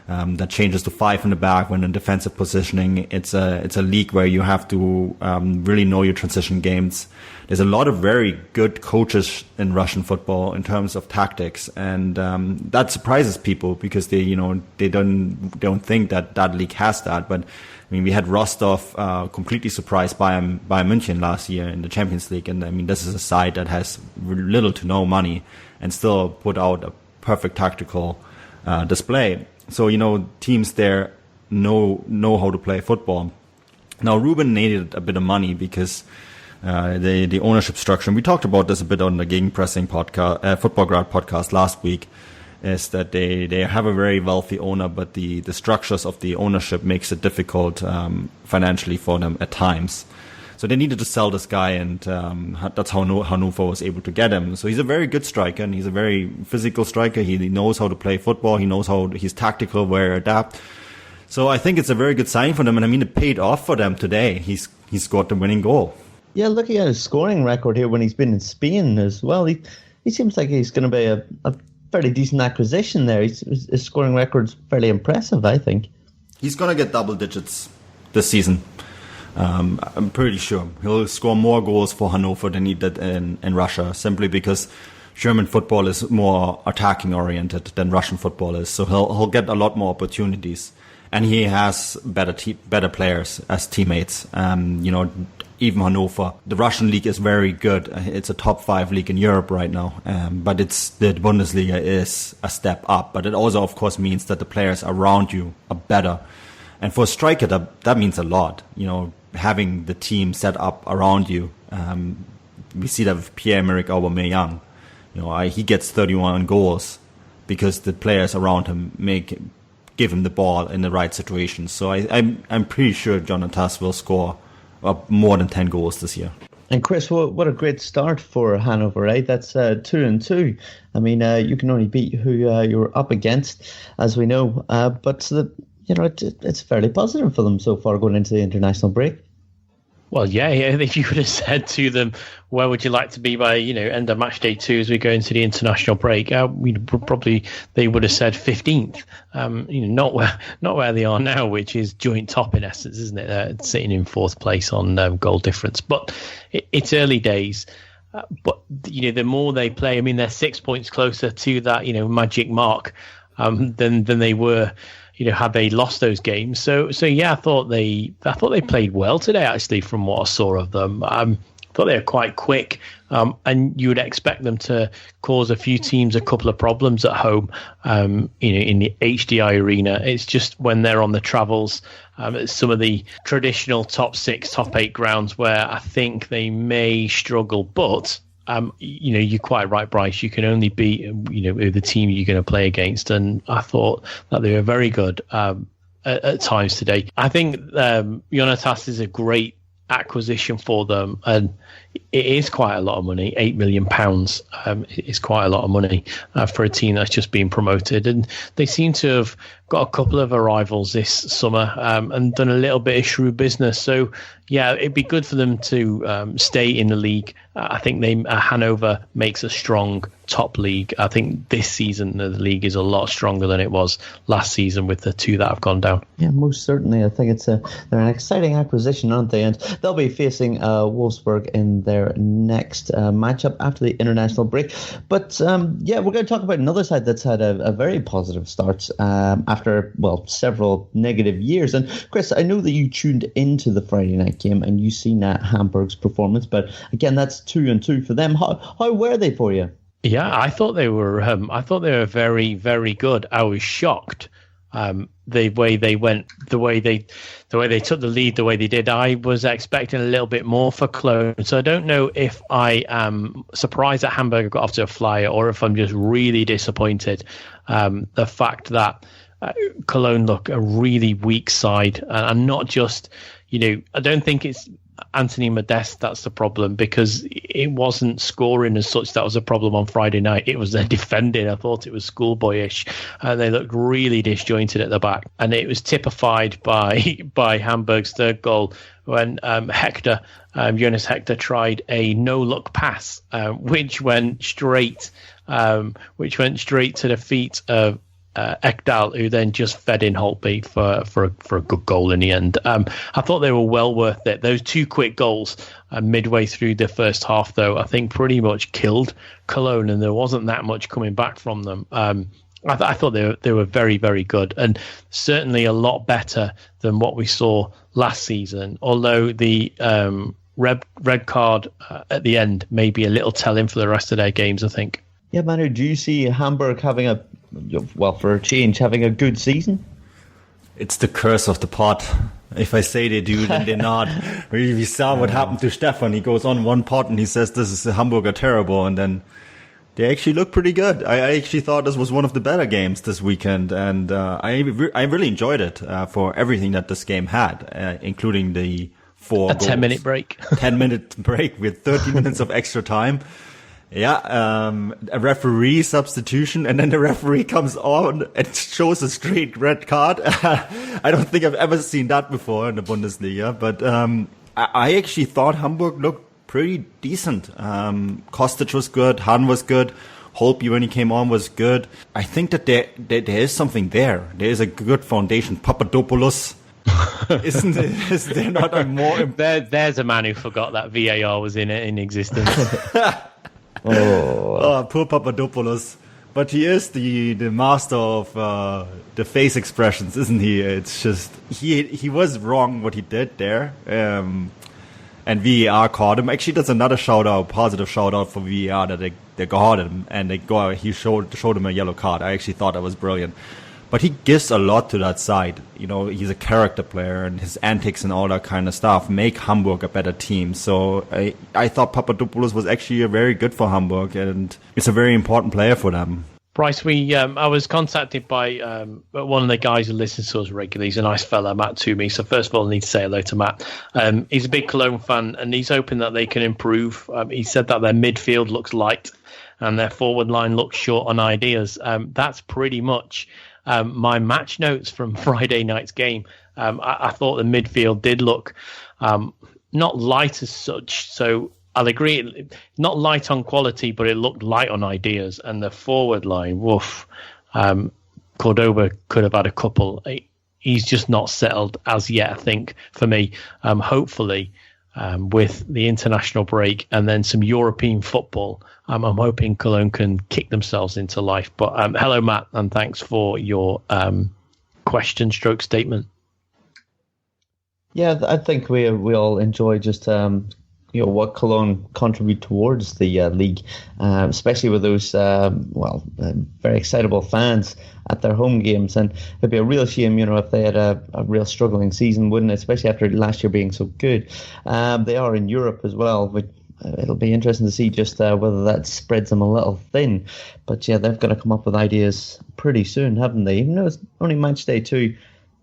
That changes to 5 in the back when in defensive positioning. It's a league where you have to really know your transition games. There's a lot of very good coaches in Russian football in terms of tactics, and that surprises people because they don't think that league has that. But I mean, we had Rostov completely surprised Bayern München last year in the Champions League, and I mean, this is a side that has little to no money and still put out a perfect tactical display. So, teams there know how to play football. Now, Ruben needed a bit of money because the ownership structure, and we talked about this a bit on the Gegenpressing podcast, Football Ground podcast last week, is that they have a very wealthy owner, but the structures of the ownership makes it difficult financially for them at times. So they needed to sell this guy, and that's how Hannover was able to get him. So he's a very good striker, and he's a very physical striker. He knows how to play football. He knows how he's tactical, where adapt. So I think it's a very good sign for them, and I mean, it paid off for them today. He scored the winning goal. Yeah, looking at his scoring record here when he's been in Spain as well, he seems like he's going to be a fairly decent acquisition there. His scoring record's fairly impressive, I think. He's going to get double digits this season. I'm pretty sure he'll score more goals for Hannover than he did in Russia, simply because German football is more attacking oriented than Russian football is. So he'll get a lot more opportunities, and he has better players as teammates. Even Hannover, the Russian league is very good. It's a top 5 league in Europe right now, but the Bundesliga is a step up. But it also, of course, means that the players around you are better. And for a striker, that means a lot. Having the team set up around you. We see that with Pierre-Emerick Aubameyang. He gets 31 goals because the players around him give him the ball in the right situations. So I'm pretty sure Jonatas will score more than 10 goals this year. And Chris, what a great start for Hanover, right? That's 2-2. I mean, you can only beat who you're up against, as we know. But it's fairly positive for them so far going into the international break. Well, yeah, if you would have said to them, where would you like to be by, end of match day 2 as we go into the international break, they would have said 15th. Not where they are now, which is joint top in essence, isn't it? They're sitting in 4th place on goal difference. But it's early days. But the more they play, I mean, they're 6 points closer to that magic mark than they were. Had they lost those games. So yeah, I thought they played well today, actually, from what I saw of them. I thought they were quite quick, and you would expect them to cause a few teams a couple of problems at home, in the HDI arena. It's just when they're on the travels, some of the traditional top 6, top 8 grounds where I think they may struggle, but you're quite right, Bryce. You can only beat, the team you're going to play against. And I thought that they were very good at times today. I think Jonatas is a great acquisition for them, and it is quite a lot of money. £8 million is quite a lot of money for a team that's just been promoted, and they seem to have got a couple of arrivals this summer and done a little bit of shrewd business. So yeah, it'd be good for them to stay in the league. I think Hanover makes a strong top league. I think this season the league is a lot stronger than it was last season with the 2 that have gone down. Yeah, most certainly. I think they're an exciting acquisition, aren't they? And they'll be facing Wolfsburg in their next matchup after the international break. But we're going to talk about another side that's had a very positive start after several negative years. And Chris, I know that you tuned into the Friday night game and you seen Hamburg's performance, but again, that's 2-2 for them. How were they for you? Yeah, I thought they were. I thought they were very, very good. I was shocked the way they went, the way they took the lead, the way they did. I was expecting a little bit more for Cologne, so I don't know if I am surprised that Hamburg got off to a flyer or if I'm just really disappointed. The fact that Cologne look a really weak side, and not just, I don't think it's Anthony Modeste that's the problem, because it wasn't scoring as such that was a problem on Friday night. It was their defending. I thought it was schoolboyish, and they looked really disjointed at the back, and it was typified by Hamburg's third goal when Jonas Hector tried a no-look pass, which went straight to the feet of Ekdal, who then just fed in Holtby for a good goal in the end. I thought they were well worth it. Those 2 quick goals midway through the first half, though, I think pretty much killed Cologne, and there wasn't that much coming back from them. I thought they were very, very good, and certainly a lot better than what we saw last season. Although the red card at the end may be a little telling for the rest of their games, I think. Yeah, Manu, do you see Hamburg having for a change, having a good season? It's the curse of the pot. If I say they do, then they're not. We saw what happened to Stefan. He goes on one pot and he says this is Hamburg are terrible, and then they actually look pretty good. I actually thought this was one of the better games this weekend, and I really enjoyed it for everything that this game had, including the 4 goals. 10-minute break. 10-minute break with 30 minutes of extra time. Yeah, a referee substitution, and then the referee comes on and shows a straight red card. I don't think I've ever seen that before in the Bundesliga, but I actually thought Hamburg looked pretty decent. Kostic was good, Hahn was good, Holtby when he came on was good. I think that there is something there. There is a good foundation. Papadopoulos. Is there not a more... There's a man who forgot that VAR was in existence. Oh, poor Papadopoulos. But he is the master of the face expressions, isn't he? It's just he was wrong what he did there, and VAR caught him. Actually, that's another positive shout out for VAR that they caught him and he showed him a yellow card. I actually thought that was brilliant. But he gives a lot to that side. You know, he's a character player, and his antics and all that kind of stuff make Hamburg a better team. So I thought Papadopoulos was actually very good for Hamburg, and it's a very important player for them. Bryce, I was contacted by one of the guys who listens to us regularly. He's a nice fella, Matt Toomey. So first of all, I need to say hello to Matt. He's a big Cologne fan, and he's hoping that they can improve. He said that their midfield looks light and their forward line looks short on ideas. That's pretty much my match notes from Friday night's game. I thought the midfield did look not light as such. So I'll agree, not light on quality, but it looked light on ideas. And the forward line, woof, Cordoba could have had a couple. He's just not settled as yet, I think, for me. Hopefully, with the international break and then some European football, I'm hoping Cologne can kick themselves into life. But hello, Matt, and thanks for your question stroke statement. Yeah, I think we all enjoy just what Cologne contribute towards the league, especially with those very excitable fans at their home games. And it'd be a real shame, if they had a real struggling season, wouldn't it? Especially after last year being so good. They are in Europe as well, but it'll be interesting to see just whether that spreads them a little thin. But yeah, they've got to come up with ideas pretty soon, haven't they? Even though it's only match day 2,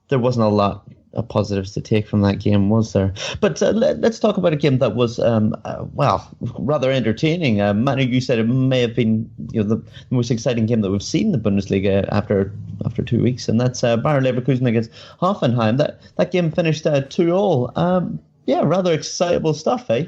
there wasn't a lot of positives to take from that game, was there? But let's talk about a game that was, rather entertaining. Manu, you said it may have been the most exciting game that we've seen in the Bundesliga after 2 weeks, and that's Bayer Leverkusen against Hoffenheim. That game finished 2-2. Rather excitable stuff, eh?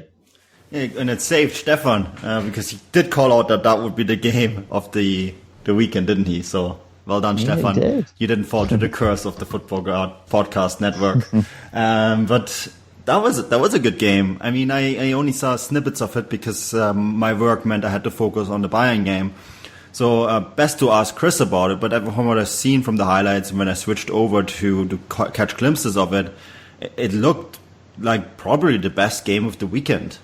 Yeah, and it saved Stefan because he did call out that would be the game of the weekend, didn't he? So well done, Stefan. You didn't fall to the curse of the Football God podcast network. But that was a good game. I mean, I only saw snippets of it because my work meant I had to focus on the Bayern game. So best to ask Chris about it. But from what I've seen from the highlights, when I switched over to catch glimpses of it, it looked like probably the best game of the weekend.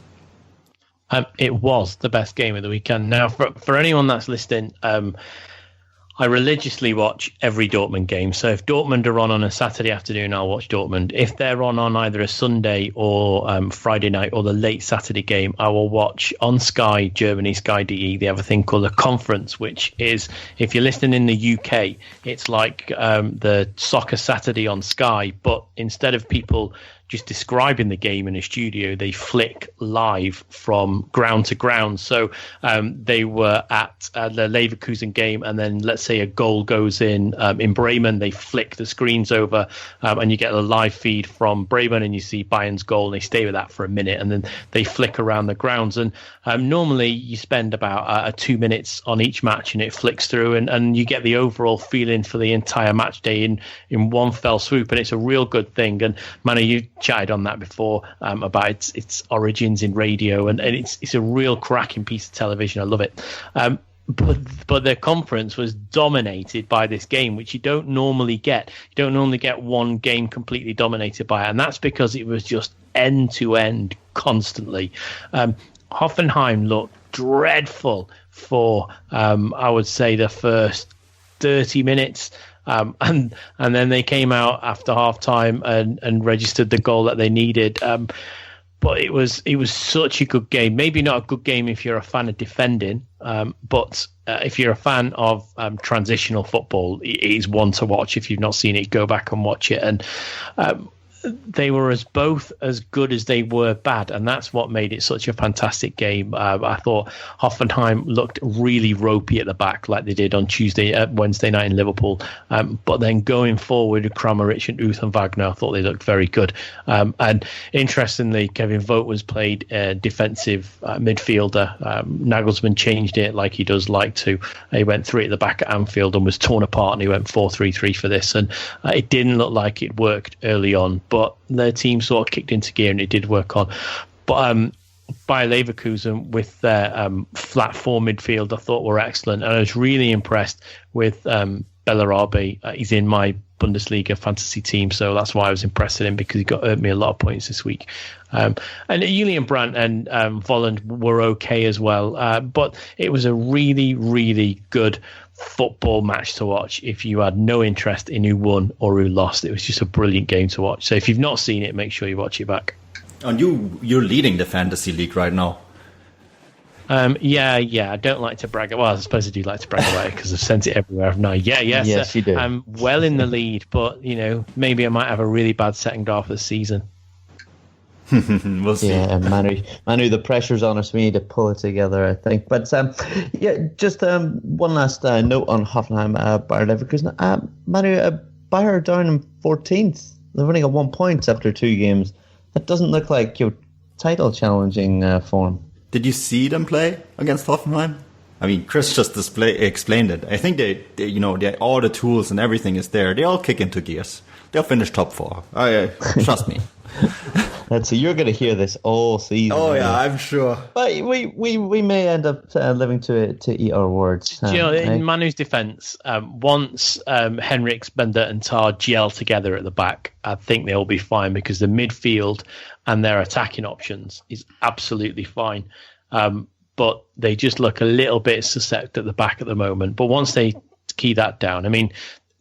It was the best game of the weekend. Now, for anyone that's listening, I religiously watch every Dortmund game. So if Dortmund are on a Saturday afternoon, I'll watch Dortmund. If they're on either a Sunday or Friday night or the late Saturday game, I will watch on Sky Germany, Sky DE. They have a thing called a conference, which is, if you're listening in the UK, it's like the Soccer Saturday on Sky. But instead of people just describing the game in a studio, they flick live from ground to ground. So they were at the Leverkusen game, and then let's say a goal goes in Bremen, they flick the screens over, and you get a live feed from Bremen, and you see Bayern's goal, and they stay with that for a minute, and then they flick around the grounds. And normally you spend about 2 minutes on each match, and it flicks through, and you get the overall feeling for the entire match day in one fell swoop, and it's a real good thing. And Manu, you chatted on that before about its origins in radio, and it's a real cracking piece of television. I love it. But their conference was dominated by this game, which you don't normally get. You don't normally get one game completely dominated by it, and that's because it was just end to end constantly. Hoffenheim looked dreadful for I would say the first 30 minutes. And then they came out after half time and registered the goal that they needed. But it was such a good game. Maybe not a good game if you're a fan of defending, but if you're a fan of transitional football, it is one to watch. If you've not seen it, go back and watch it. And they were both as good as they were bad, and that's what made it such a fantastic game. I thought Hoffenheim looked really ropey at the back, like they did on Wednesday night in Liverpool. But then going forward, Kramaric and Uth and Wagner, I thought they looked very good. And interestingly, Kevin Vogt was played defensive midfielder. Nagelsmann changed it like he does like to. He went 3 at the back at Anfield and was torn apart, and he went 4-3-3 for this. And it didn't look like it worked early on, but their team sort of kicked into gear and it did work on. But Bayer Leverkusen with their flat 4 midfield, I thought were excellent, and I was really impressed with Bellarabi. He's in my Bundesliga fantasy team, so that's why I was impressed with him, because he earned me a lot of points this week. And Julian Brandt and Volland were okay as well, but it was a really, really good football match to watch if you had no interest in who won or who lost. It was just a brilliant game to watch. So if you've not seen it, make sure you watch it back. And you're leading the fantasy league right now. Yeah. I don't like to brag. Well, I suppose I do like to brag about it because I've sent it everywhere, haven't I? Yes, you do. I'm well in the lead, but maybe I might have a really bad second half of the season. We'll see. Yeah, Manu, the pressure's on us. We need to pull it together, I think. But just one last note on Hoffenheim, Bayer Leverkusen. Manu, Bayer down in 14th. They've only got 1 point after 2 games. That doesn't look like your title challenging form. Did you see them play against Hoffenheim? I mean, Chris just explained it. I think they all the tools and everything is there. They all kick into gears. They'll finish top 4. Trust me. So you're going to hear this all season. Oh yeah, I'm sure. But we may end up living to eat our words. In Manu's defence, once Henriks, Bender and Tar gel together at the back, I think they'll be fine, because the midfield and their attacking options is absolutely fine. But they just look a little bit suspect at the back at the moment. But once they key that down, I mean,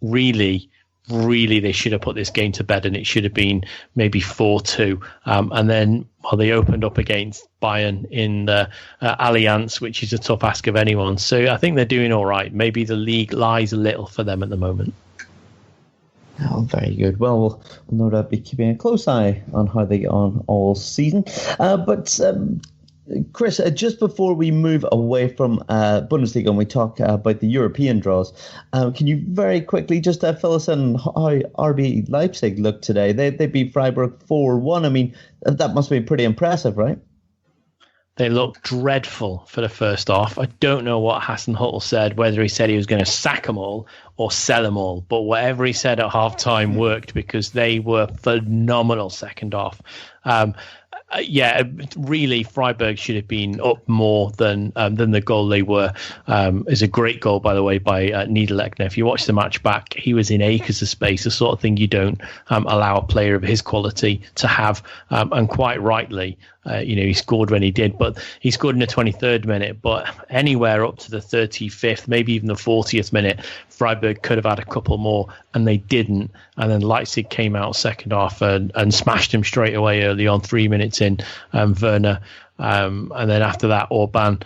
really they should have put this game to bed, and it should have been maybe 4-2. And then they opened up against Bayern in the Allianz, which is a tough ask of anyone. So I think they're doing all right. Maybe the league lies a little for them at the moment. Oh, very good. Well, we'll no doubt be keeping a close eye on how they get on all season. But Chris, just before we move away from Bundesliga and we talk about the European draws, can you very quickly just fill us in how RB Leipzig looked today? They beat Freiburg 4-1. I mean, that must be pretty impressive, right? They looked dreadful for the first half. I don't know what Hasenhüttl said, whether he said he was going to sack them all or sell them all. But whatever he said at half-time worked, because they were phenomenal second half. Really, Freiburg should have been up more than the goal they were. It's a great goal, by the way, by Niederlechner. If you watch the match back, he was in acres of space, the sort of thing you don't allow a player of his quality to have. And quite rightly, he scored when he did, but he scored in the 23rd minute. But anywhere up to the 35th, maybe even the 40th minute, Freiburg could have had a couple more, and they didn't. And then Leipzig came out second half and smashed him straight away early on, 3 minutes in, Werner. And then after that, Orban.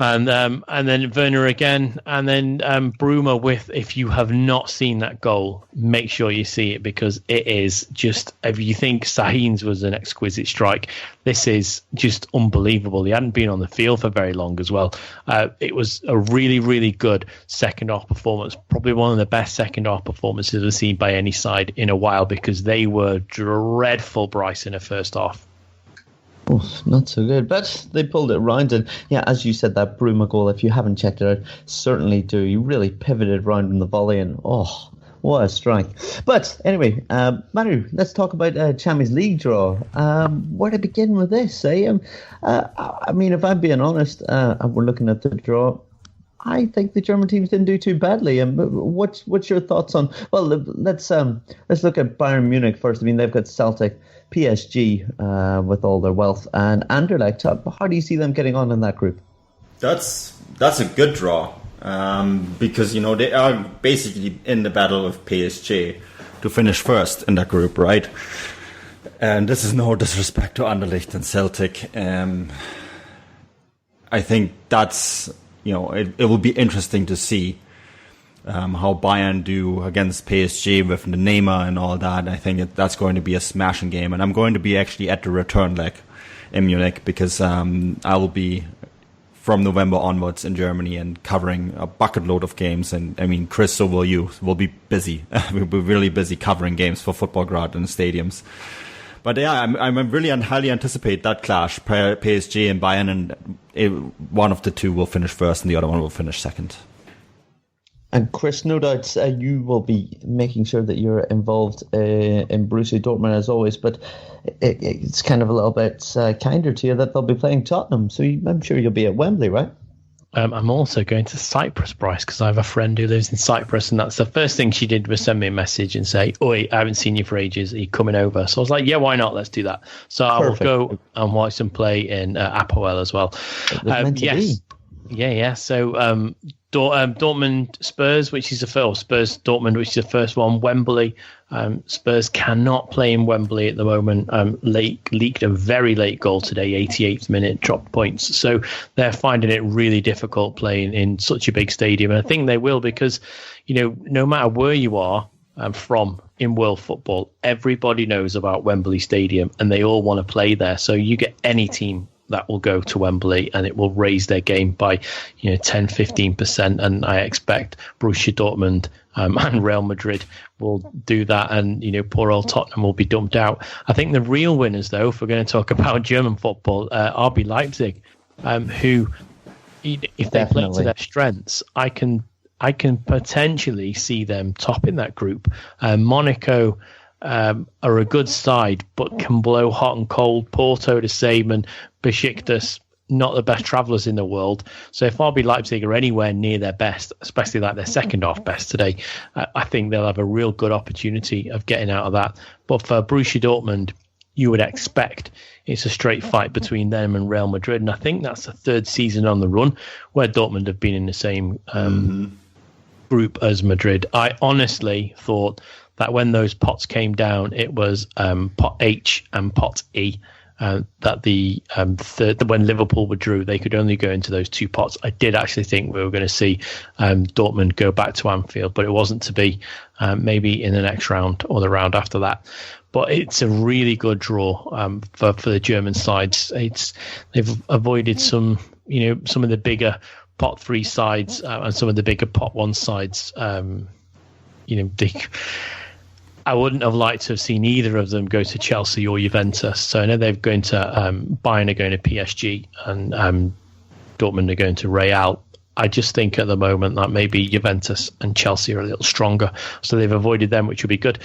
And then Werner again, and then Bruma with, if you have not seen that goal, make sure you see it, because it is just, if you think Sahin's was an exquisite strike, this is just unbelievable. He hadn't been on the field for very long as well. It was a really, really good second half performance, probably one of the best second half performances I've seen by any side in a while, because they were dreadful, Bryce, in the first half. Oh, not so good, but they pulled it round. And yeah, as you said, that Bruma goal, if you haven't checked it out, certainly do. He really pivoted round in the volley, and oh, what a strike. But anyway, Manu, let's talk about Champions League draw. Where to begin with this? I mean, if I'm being honest, we're looking at the draw, I think the German teams didn't do too badly. And what's your thoughts on? Well, let's look at Bayern Munich first. I mean, they've got Celtic, PSG with all their wealth, and Anderlecht. How do you see them getting on in that group? That's a good draw, because they are basically in the battle with PSG to finish first in that group, right? And this is no disrespect to Anderlecht and Celtic. I think that's it will be interesting to see how Bayern do against PSG with the Neymar and all that. I think that's going to be a smashing game, and I'm going to be actually at the return leg in Munich, because I will be from November onwards in Germany and covering a bucket load of games. And I mean, Chris, so will you. We'll be busy. We'll be really busy covering games for Football Grad in the stadiums. But yeah, I'm really highly anticipate that clash, PSG and Bayern, and one of the two will finish first and the other one will finish second. And Chris, no doubt you will be making sure that you're involved in Borussia Dortmund as always, but it's kind of a little bit kinder to you that they'll be playing Tottenham, so I'm sure you'll be at Wembley, right? I'm also going to Cyprus, Bryce, because I have a friend who lives in Cyprus, and that's the first thing she did was send me a message and say, "Oi, I haven't seen you for ages. Are you coming over?" So I was like, "Yeah, why not? Let's do that." So Perfect. I will go and watch them play in Apoel as well. Yes, yeah. So Dortmund Spurs, which is the first, Spurs Dortmund, which is the first one. Wembley. Spurs cannot play in Wembley at the moment. Leaked a very late goal today, 88th minute, dropped points. So they're finding it really difficult playing in such a big stadium. And I think they will, because, no matter where you are from in world football, everybody knows about Wembley Stadium and they all want to play there. So you get any team that will go to Wembley and it will raise their game by 10-15%, and I expect Borussia Dortmund and Real Madrid will do that, and poor old Tottenham will be dumped out. I think the real winners, though, if we're going to talk about German football, RB Leipzig, who, if they play to their strengths, I can potentially see them topping that group. Monaco are a good side, but can blow hot and cold. Porto the same, and Besiktas, not the best travellers in the world. So if RB Leipzig are anywhere near their best, especially like their second half best today, I think they'll have a real good opportunity of getting out of that. But for Borussia Dortmund, you would expect it's a straight fight between them and Real Madrid. And I think that's the third season on the run where Dortmund have been in the same group as Madrid. I honestly thought that when those pots came down, it was pot H and pot E. That when Liverpool withdrew, they could only go into those two pots. I did actually think we were going to see Dortmund go back to Anfield, but it wasn't to be. Maybe in the next round or the round after that. But it's a really good draw for the German sides. They've avoided some of the bigger pot 3 sides and some of the bigger pot 1 sides. I wouldn't have liked to have seen either of them go to Chelsea or Juventus. So I know they're going to Bayern are going to PSG and Dortmund are going to Real. I just think at the moment that maybe Juventus and Chelsea are a little stronger, so they've avoided them, which would be good.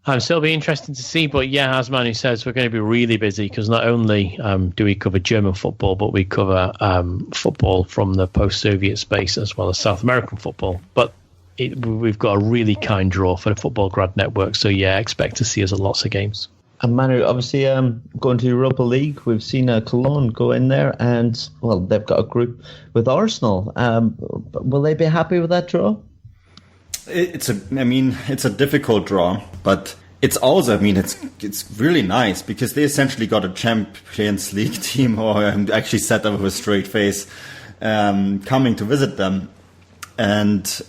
So it'll be interesting to see. But yeah, as Manu says, we're going to be really busy because not only do we cover German football, but we cover football from the post-Soviet space as well as South American football. But we've got a really kind draw for the Football Grad Network. So yeah, expect to see us at lots of games. And Manu, obviously going to Europa League, we've seen Cologne go in there and, well, they've got a group with Arsenal. Will they be happy with that draw? It's a difficult draw, but it's also, it's really nice because they essentially got a Champions League team, or actually set up with a straight face. coming to visit them. And,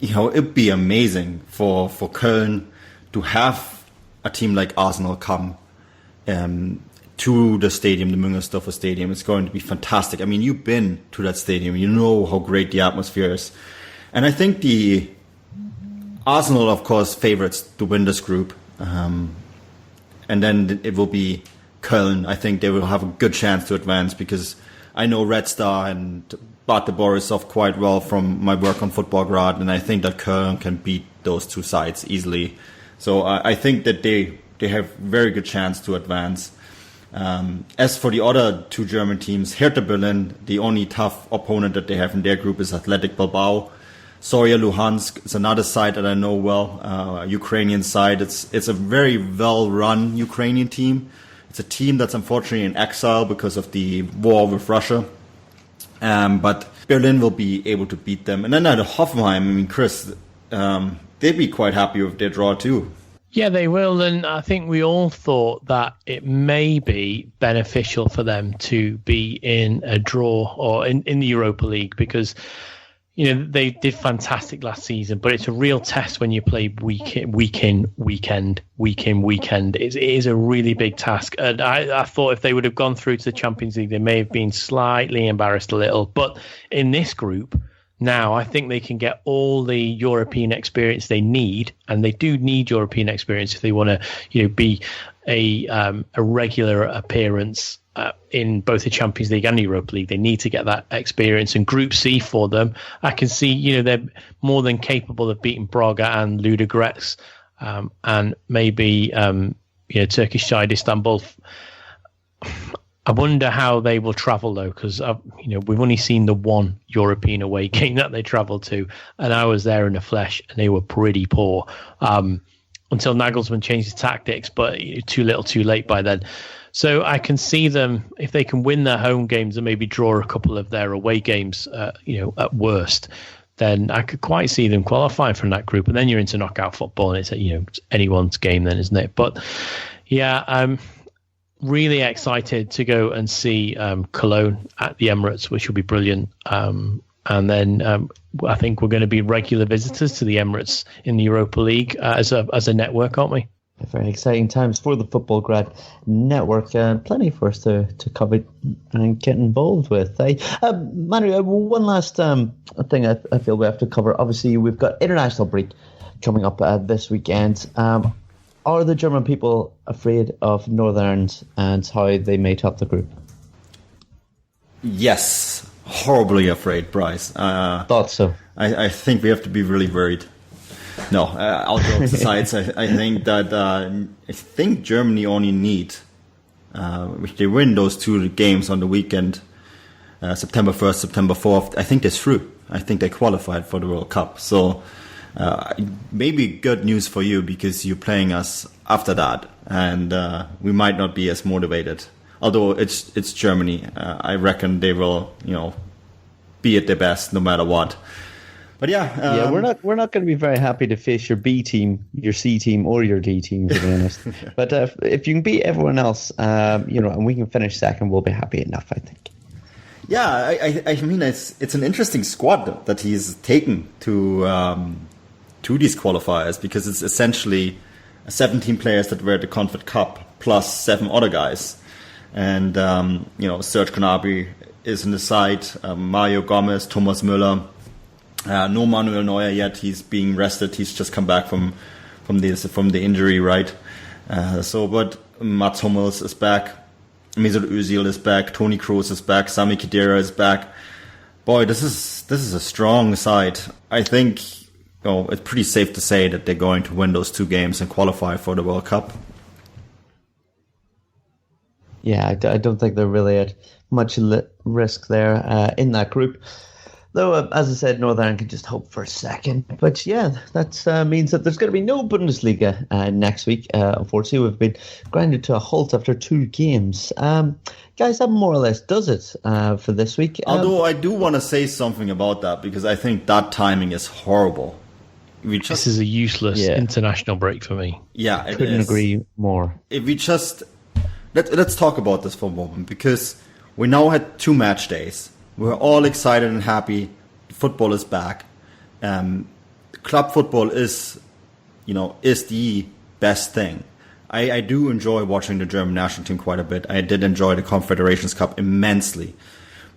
it'd be amazing for Köln to have a team like Arsenal come to the stadium, the Müngersdorfer Stadium. It's going to be fantastic. I mean, you've been to that stadium. You know how great the atmosphere is. And I think the Arsenal, of course, favorites to win this group. And then it will be Köln. I think they will have a good chance to advance because I know Red Star and Bate Borisov quite well from my work on Football Grad, and I think that Köln can beat those two sides easily. So I think that they have very good chance to advance. As for the other two German teams, Hertha Berlin, the only tough opponent that they have in their group is Athletic Bilbao. Soria Luhansk is another side that I know well, Ukrainian side. It's a very well-run Ukrainian team. It's a team that's unfortunately in exile because of the war with Russia. But Berlin will be able to beat them. And then at Hoffenheim, Chris, they'd be quite happy with their draw too. Yeah, they will. And I think we all thought that it may be beneficial for them to be in a draw or in the Europa League because, they did fantastic last season, but it's a real test when you play week in, weekend. It is a really big task. And I thought if they would have gone through to the Champions League, they may have been slightly embarrassed a little. But in this group, now I think they can get all the European experience they need, and they do need European experience if they want to, be a regular appearance in both the Champions League and Europa League. They need to get that experience. And Group C for them, I can see, they're more than capable of beating Braga and Ludogorets, and maybe Turkish side Istanbul. I wonder how they will travel though, because we've only seen the one European away game that they travelled to, and I was there in the flesh, and they were pretty poor until Nagelsmann changed his tactics, but too little, too late by then. So I can see them, if they can win their home games and maybe draw a couple of their away games, at worst, then I could quite see them qualifying from that group. And then you're into knockout football, and it's anyone's game then, isn't it? But yeah, I'm really excited to go and see Cologne at the Emirates, which will be brilliant. And then I think we're going to be regular visitors to the Emirates in the Europa League as a network, aren't we? Very exciting times for the Football Grad Network. Plenty for us to cover and get involved with. Manu, one last thing I feel we have to cover. Obviously, we've got international break coming up this weekend. Are the German people afraid of Northern Ireland and how they may top the group? Yes, horribly afraid, Bryce. Thought so. I think we have to be really worried. No, all jokes aside, I think that Germany only need, if they win those two games on the weekend, September 1st, September 4th, I think they're through. I think they qualified for the World Cup. So maybe good news for you because you're playing us after that, and we might not be as motivated. Although it's Germany, I reckon they will, be at their best no matter what. But yeah, we're not going to be very happy to face your B team, your C team, or your D team, to be honest. But if you can beat everyone else, and we can finish second, we'll be happy enough, I think. Yeah, I mean it's an interesting squad that he's taken to these qualifiers because it's essentially 17 players that were at the Confed Cup plus 7 other guys, and Serge Gnabry is in the side, Mario Gomez, Thomas Müller. No Manuel Neuer yet. He's being rested. He's just come back from the injury, right? But Mats Hummels is back. Mesut Özil is back. Toni Kroos is back. Sami Khedira is back. Boy, this is a strong side. I think it's pretty safe to say that they're going to win those 2 games and qualify for the World Cup. Yeah, I don't think they're really at much risk there in that group. Though, as I said, Northern Ireland can just hope for a second. But yeah, that means that there's going to be no Bundesliga next week. Unfortunately, we've been grinded to a halt after 2 games. Guys, that more or less does it for this week. Although I do want to say something about that because I think that timing is horrible. This is a useless international break for me. Yeah, I couldn't agree more. If we just let's talk about this for a moment because we now had 2 match days. We're all excited and happy. Football is back. Club football is the best thing. I do enjoy watching the German national team quite a bit. I did enjoy the Confederations Cup immensely.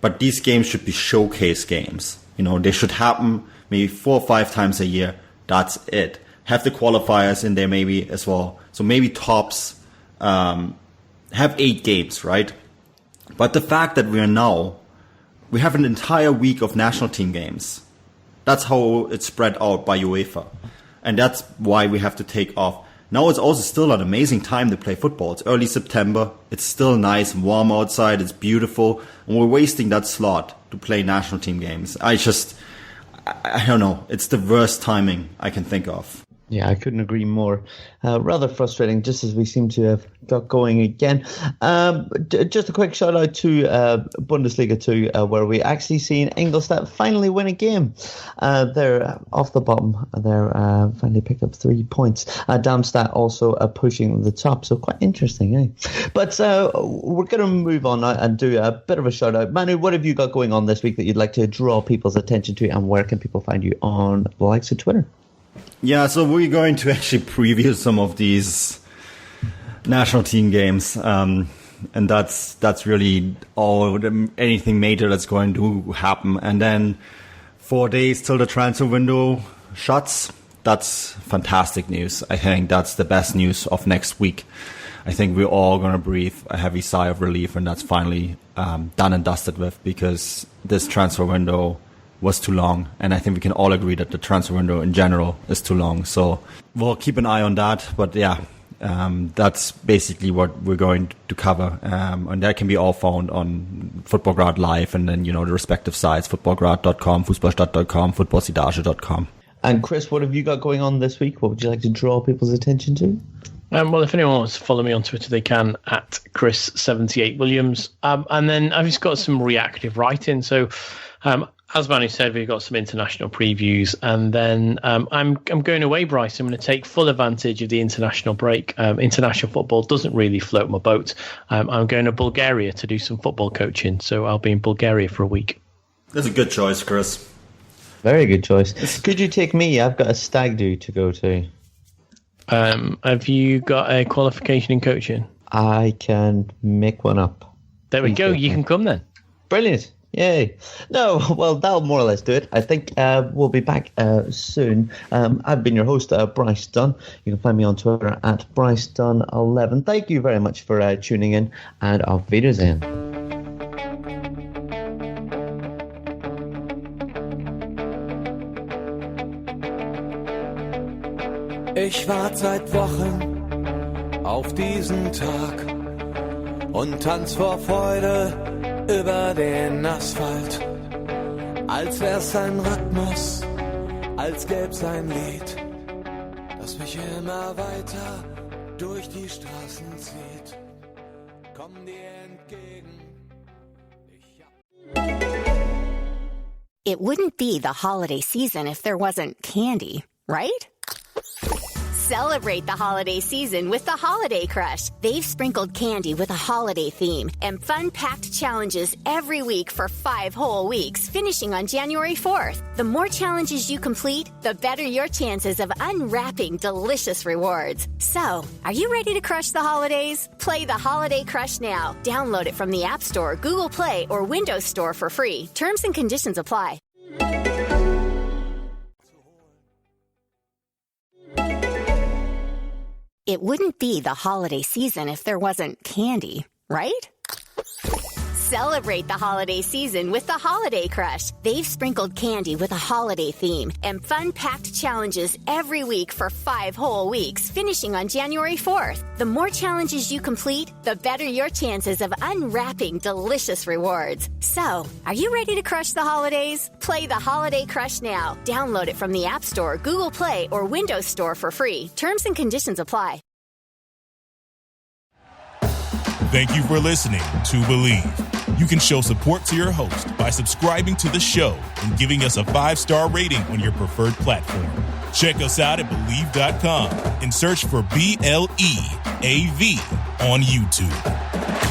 But these games should be showcase games. They should happen maybe 4 or 5 times a year. That's it. Have the qualifiers in there maybe as well. So maybe tops have 8 games, right? But the fact that we have an entire week of national team games. That's how it's spread out by UEFA. And that's why we have to take off. Now it's also still an amazing time to play football. It's early September. It's still nice and warm outside. It's beautiful. And we're wasting that slot to play national team games. I don't know. It's the worst timing I can think of. Yeah, I couldn't agree more. Rather frustrating, just as we seem to have got going again. Just a quick shout out to Bundesliga 2, where we actually seen Ingolstadt finally win a game. They're off the bottom. They're finally picked up 3 points. Darmstadt also pushing the top, so quite interesting, eh? But we're going to move on now and do a bit of a shout out. Manu, what have you got going on this week that you'd like to draw people's attention to, and where can people find you on the likes of Twitter? Yeah, so we're going to actually preview some of these national team games, and that's really anything major that's going to happen. And then 4 days till the transfer window shuts. That's fantastic news. I think that's the best news of next week. I think we're all going to breathe a heavy sigh of relief, and that's finally done and dusted with, because this transfer window was too long, and I think we can all agree that the transfer window in general is too long. So we'll keep an eye on that. But yeah, that's basically what we're going to cover, and that can be all found on Footballgrad Live, and then the respective sites: footballgrad.com, fußballstadt.com, footballsidage.com. And Chris, what have you got going on this week? What would you like to draw people's attention to? Well, if anyone wants to follow me on Twitter, they can at Chris78Williams. And then I've just got some reactive writing. So as Manu said, we've got some international previews, and then I'm going away, Bryce. I'm going to take full advantage of the international break. International football doesn't really float my boat. I'm going to Bulgaria to do some football coaching, so I'll be in Bulgaria for a week. That's a good choice, Chris. Very good choice. Could you take me? I've got a stag do to go to. Have you got a qualification in coaching? I can make one up. There we go. You can come then. Brilliant. Yay. No, well, that'll more or less do it. I think we'll be back soon. I've been your host, Bryce Dunn. You can find me on Twitter at Bryce Dunn 11. Thank you very much for tuning in, and auf Wiedersehen. Ich warte seit Wochen auf diesen Tag und tanz vor Freude über den Asphalt, als wär's ein Rhythmus, als gäb's ein Lied, das mich immer weiter durch die Straßen zieht. Komm dir entgegen. It wouldn't be the holiday season if there wasn't candy, right? Celebrate the holiday season with the Holiday Crush. They've sprinkled candy with a holiday theme and fun-packed challenges every week for 5 whole weeks, finishing on January 4th. The more challenges you complete, the better your chances of unwrapping delicious rewards. So, are you ready to crush the holidays? Play the Holiday Crush now. Download it from the App Store, Google Play, or Windows Store for free. Terms and conditions apply. It wouldn't be the holiday season if there wasn't candy, right? Celebrate the holiday season with the Holiday Crush. They've sprinkled candy with a holiday theme and fun-packed challenges every week for 5 whole weeks, finishing on January 4th. The more challenges you complete, the better your chances of unwrapping delicious rewards. So, are you ready to crush the holidays? Play the Holiday Crush now. Download it from the App Store, Google Play, or Windows Store for free. Terms and conditions apply. Thank you for listening to Believe. You can show support to your host by subscribing to the show and giving us a 5-star rating on your preferred platform. Check us out at Believe.com and search for BLEAV on YouTube.